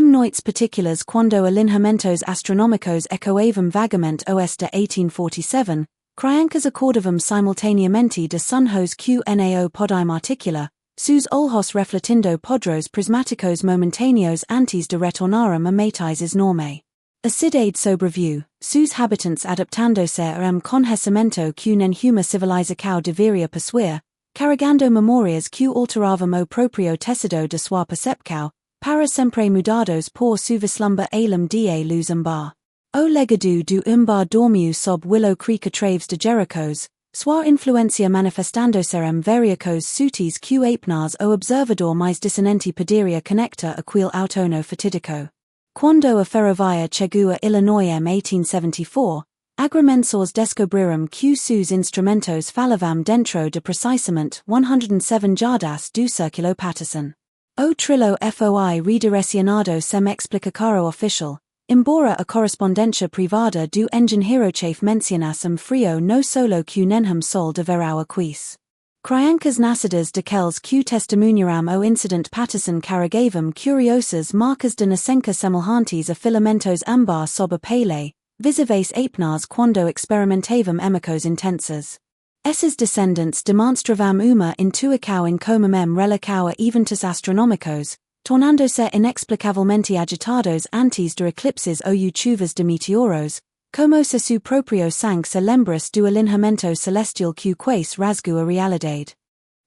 Noites particulares quando alinhamentos astronômicos ecoavam vagamente oeste de 1847, criancas acordavam simultaneamente de sunhos que nao podiam articular, seus olhos refletindo podros prismáticos momentâneos antes de retornaram a matices norme. A cidade sobreviu, seus habitantes adaptando-se a conhecimento que nenhuma civilização deveria possuir, carregando memórias que alteravam o próprio tecido de sua percepção, para sempre mudados por seu vislumbre além da luz ambar. O legado do umbar dormiu sob Willow Creek através de Jerichos, sua influência manifestando-se variacos sutis que apenas o observador mais dissonante poderia conectar aquele autono fatídico. Quando a ferrovia chegou a Illinois em 1874, agrimensores descobriram que seus instrumentos falavam dentro de precisamente 107 jardas do Círculo Patterson. O trilho foi redirecionado sem explicação oficial, embora a correspondência privada do engenheiro-chefe mencionasse frio no solo que nenhum sol de verão aquis. Criancas nascidas daqueles que testemunharam o incidente Patterson carregavam curiosas marcas de nascença semelhantes a filamentos ambar sob a pele, visíveis apenas quando experimentavam ecos intensas. Esses descendentes demonstravam uma intuição incomum relação a eventos astronômicos, tornando-se inexplicavelmente agitados antes de eclipses ou chuvas de meteoros, como se seu próprio sangue se lembrasse do alinhamento celestial que quase rasgou a realidade.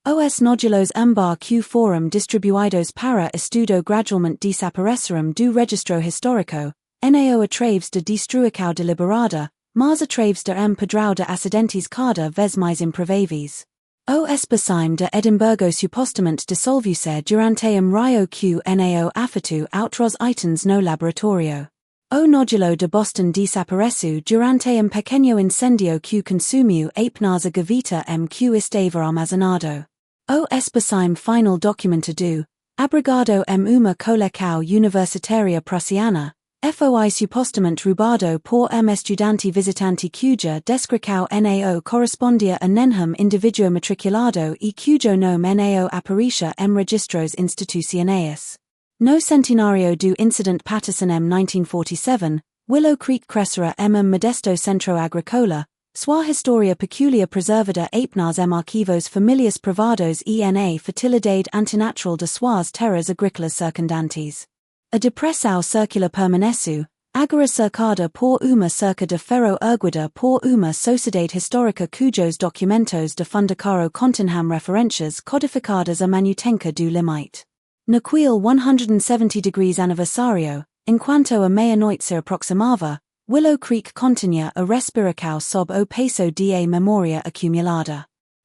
Os nódulos ambar que foram distribuídos para estudo gradualmente desapareceram do registro histórico, nao através de destruição deliberada, mas através de padrão de acidentes cada vez mais improváveis. O espécime de Edimburgo supostamente dissolveu-se durante raio que nao afetou outros itens no laboratório. O nódulo de Boston desapareceu durante pequeno incêndio que consumiu apenas a gaveta que estava armazenado. O espécime final documentado, abrigado uma coleção universitária prussiana, foi supostamente roubado por estudante visitante cuja descrição nao correspondia a nenhum indivíduo matriculado e cujo nome nao aparecia registros institucionais. No centenário do incidente Patterson 1947, Willow Creek crescera modesto centro agrícola, sua história peculiar preservada apenas arquivos familiares privados e na fertilidade antinatural de suas terras agrícolas circundantes. A depressão circular permaneceu, agora cercada por uma cerca de ferro erguida por uma sociedade histórica cujos documentos de fundação continham referências codificadas a manutenca do limite. Naquele 170° aniversário, enquanto a meia-noite se aproximava, Willow Creek continha a respiração sob o peso da memória acumulada.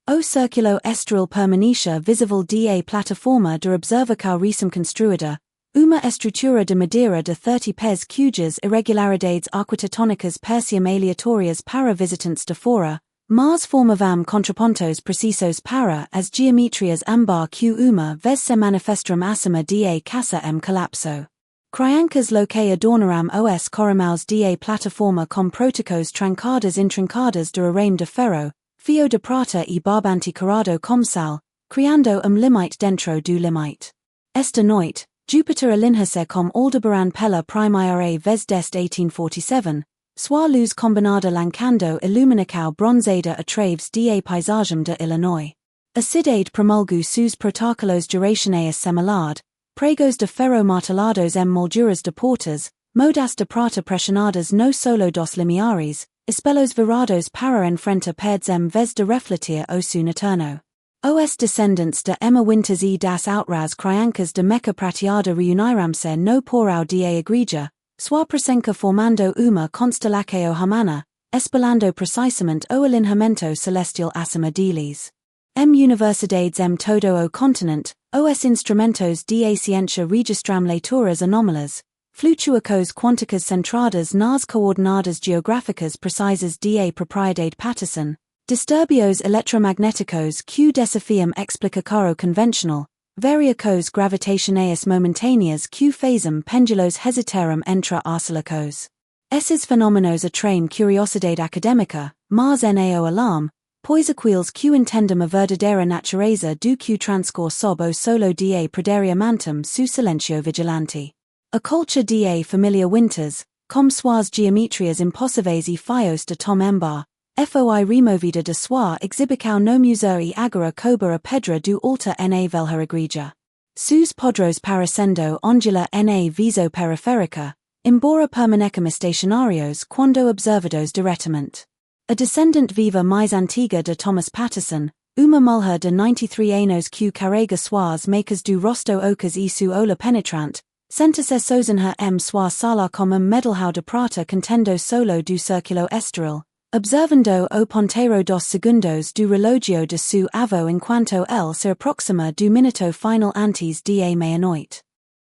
O círculo estral permanecia visível da plataforma de observação recém-construída, uma estrutura de madeira de 30 pés cujas irregularidades arquitetónicas pareciam aleatórias para visitantes de fora, mas formavam contrapontos precisos para as geometrias ambar que uma vez se manifestaram acima da casa colapso. Criancas loque adornaram os corrimãos da plataforma com próticos trancadas intrincadas de arame de ferro, fio de prata e barbante corado com sal, criando limite dentro do limite. Esta noite, Júpiter alinha-se com Aldebaran pela primeira vez desde 1847, Sois luz combinada lancando illuminacao bronzada atraves da paisagem de Illinois. Acidade promulgu sus protocolos duracionais semelade, pregos de ferro martelados molduras de portas, modas de prata pressionadas no solo dos limiares, espelos virados para enfrente paredes vez de refletir o su eterno. Os descendants de Emma Winters e das outras criancas de meca prateada reuniramse no porão da igreja, sua presença formando uma constellação humana, espelando precisamente o alinhamento celestial acima deles. Universidades todo o continente, os instrumentos da ciência registram leituras anómalas, flutuacos quânticas centradas nas coordenadas geográficas precisas da propriedade Patterson, disturbios eletromagnéticos que desafiam explicação convencional, variacos gravitacionais momentâneas que fazem pendulos hesitaram entre oscilacos. Esses fenômenos atraem curiosidade acadêmica, mas nao alarme, pois aqueles que entendem a verdadeira natureza do que transcorre sob o solo da praderia mantam su silencio vigilante. A culture da família Winters, como suas geometrias impossíveis e fios de Tom Embar, foi removida de sua exhibição no museu e agora cobre a pedra do altar na velha igreja. Sus podros parecendo ondula na viso periférica, embora permanecam estacionários quando observados diretamente. A descendant viva mais antiga de Thomas Patterson, uma mulher de 93 anos que carrega suas macas do rosto ocas e su ola penetrante, senta-se sozinha sua sala como medalhão de prata contendo solo do círculo esteral, observando o ponteiro dos segundos do relógio de su avô enquanto ele se aproxima do minuto final antes da meia-noite.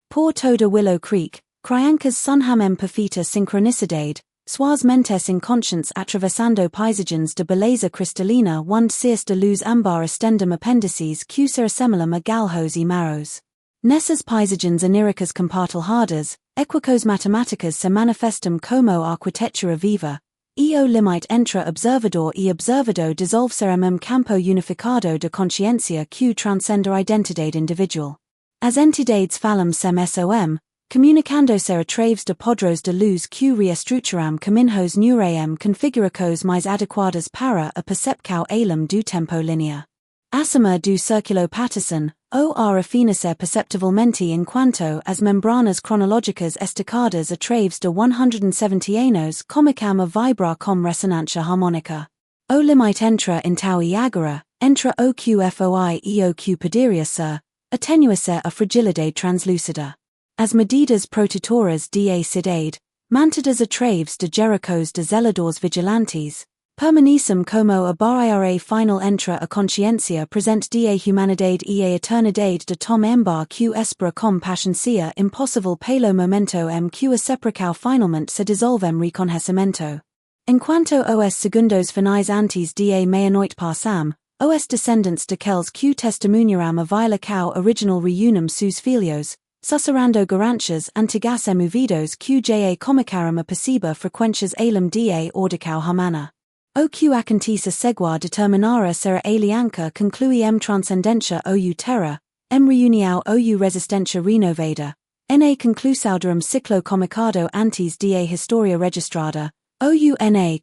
Por toda Willow Creek, criancas sunhamem perfeita sincronicidade, suas mentes inconscientes atravessando paisagens de beleza cristalina onde circe de luz ambar estendem apêndices que se assemelham a galhos e marros. Nessas paisagens oníricas compartilhadas, equicos matemáticas se manifestam como arquitetura viva, e o limite entre observador e observado dissolve-se campo unificado de consciência que transcende a identidade individual. As entidades falam sem som, comunicando-se através de podros de luz que reestruturam caminhos neurem configuracos mais adequadas para a percepção além do tempo linear. Acima do círculo Patterson, o ar afina-se perceptivelmente enquanto as membranas cronológicas esticadas através de 170 anos começam a vibrar com ressonância harmônica. O limite então e agora, entre o que foi e o que poderia ser, atenua-se a fragilidade translúcida. As medidas protetoras da cidade, mantidas através de Jericos de zeladores vigilantes, permanecem como a barreira final entre a consciência presente da humanidade e a eternidade de Tom Embar que espera com paciência impossível pelo momento que a separação finalmente se dissolve reconhecimento. Enquanto os segundos finais antes da meia-noite passam, os descendentes daqueles que testemunharam a violação original reúnem seus filhos, sussurrando garantias antigas movidos que já começaram a perceber frequências além da ordicão humana. O que acontece a seguir determinará ser a aliança conclui transcendência ou terra, reunião ou resistência renovada, na conclusão de ciclo comunicado antes da história registrada, ou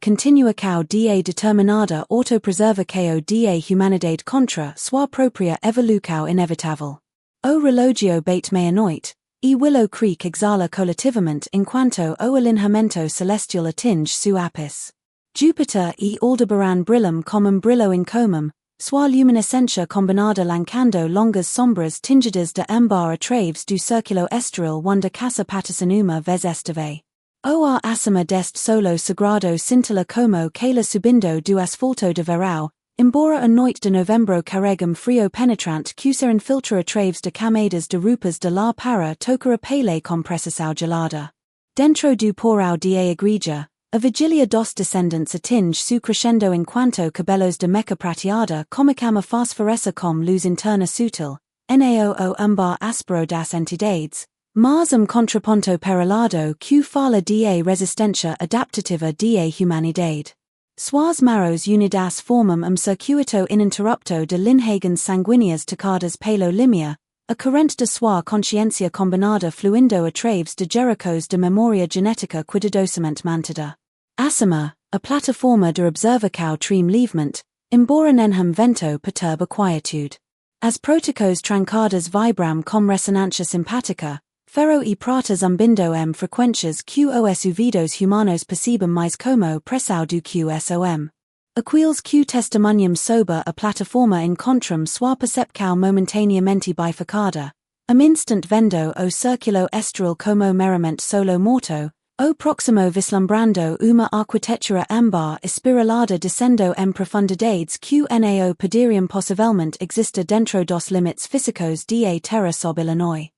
continuação da determinada autopreservação da humanidade contra sua própria evolução inevitável. O relógio bate meia-noite, e Willow Creek exala coletivamente enquanto o alinhamento celestial atinge seu ápice. Júpiter e Aldebaran brilham como brilho incomum, sua luminescência combinada lancando longas sombras tingidas de ambar através do círculo esteral onde casa Patterson uma vez esteve. O ar acima deste solo sagrado cintila como cala subindo do asfalto de verão, embora a noite de novembro carregam frio penetrante que se infiltra através de camadas de rupas de lá para tocar a pele com pressão gelada. Dentro do porão da igreja, a vigília dos descendentes atinge su crescendo enquanto cabelos de meca prateada começam a fosforescer com luz interna sutil, nao o ambar áspero das entidades, mas contraponto peralado que fala da resistência adaptativa da humanidade. Suas marros unidas formam circuito ininterrupto de linhagens sanguíneas tocadas pelo limia, a corrente de sua consciência combinada fluindo através de Jericos de memória genética cuidadosamente mantida. Asima, a plataforma de observação trem livement, embora nenhum vento perturba quietude. As protocols trancadas vibram com ressonância simpática, ferro e prata zumbindo frequências QoS ouvidos humanos percebem mais como pressão do QSOM. Aquiles Q testemunham sobre a plataforma encontram sua percepção momentaneamente bifurcada, instant vendo o círculo estral como meramente solo morto, o proximo vislumbrando uma arquitetura ambar espiralada descendo profundidades QNAO poderiam possivelmente existir dentro dos limites físicos da terra sob Illinois.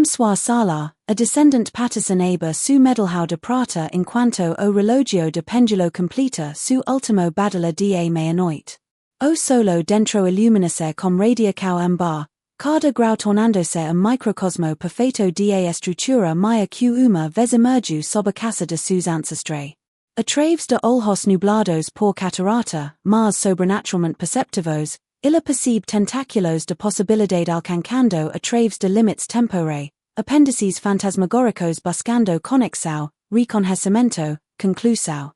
Sua sala, a descendant Patterson aba su medalhão de prata enquanto o relógio de pêndulo completa su ultimo badala da meia-noite. O solo dentro iluminace com radiacão ambar, cada grau tornando-se a microcosmo perfeito da estrutura maya que uma vez emergiu sob a caça de seus ancestrais. Atraves de olhos nublados por catarata, mas sobrenaturalmente perceptivos, illa percebe tentáculos de possibilidade alcançando atraves de limites temporais, apêndices fantasmagóricos buscando conexão, reconhecimento, conclusão.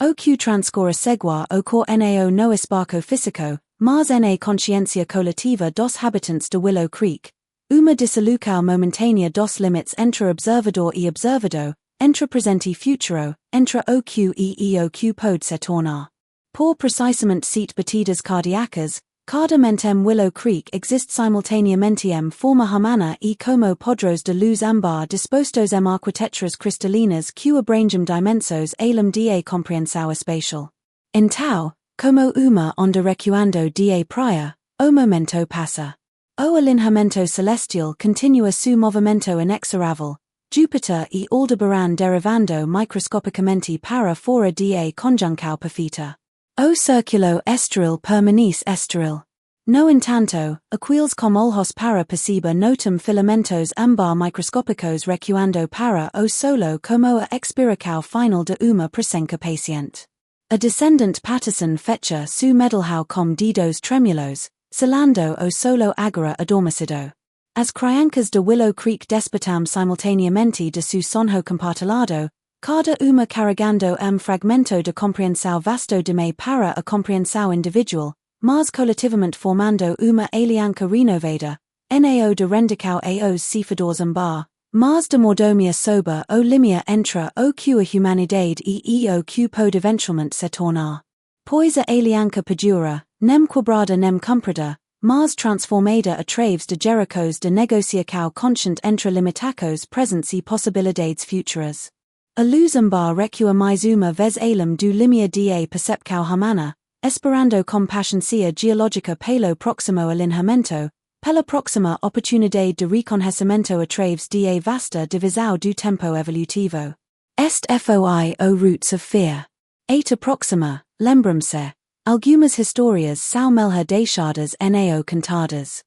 O que transcorre seguir o cor nao no espaço físico, mas na consciência coletiva dos habitantes de Willow Creek, uma dissolução momentânea dos limites entre observador e observado, entre presente e futuro, entre o que e o que pode se tornar. Por precisamente sete batidas cardíacas, cada mentem Willow Creek existe simultaneamente forma humana e como podros de luz ambar dispostos arquiteturas cristalinas que abrangem dimensões além da compreensão espacial. Então, como uma onda recuando da praia, o momento passa. O alinhamento celestial continua su movimento inexorável, Júpiter e Aldebaran derivando microscopicamente para fora da conjunção perfeita. O círculo estéril permanece estéril. No entanto, aquiles com olhos para perceber notam filamentos ambar microscópicos recuando para o solo como a expiração final de uma presença paciente. A descendant Patterson fecha su medalhão com dedos tremulos, selando o solo agora adormecido. As criancas de Willow Creek despertam simultaneamente de su sonho compartilhado, cada uma carregando fragmento de compreensão vasto demais para a compreensão individual, mas coletivamente formando uma aliança renovada, nao de rendição aos cifadores ambar, mas de mordomia sober o limia entre o que a humanidade e o que pode eventualmente se tornar. Pois a aliança perdura, nem quebrada nem cumprida, mas transformada através de jericos de negociação consciente entre limitacos presentes e possibilidades futuras. A luz ambar recua mais uma vez além do limia da percepção humana, esperando com paciência geológica pelo próximo alinhamento, pela próxima oportunidade de reconhecimento através da vasta divisão do tempo evolutivo. Este foi o Roots of Fear. Eita próxima, lembram-se, algumas histórias são melhor deixadas nao contadas.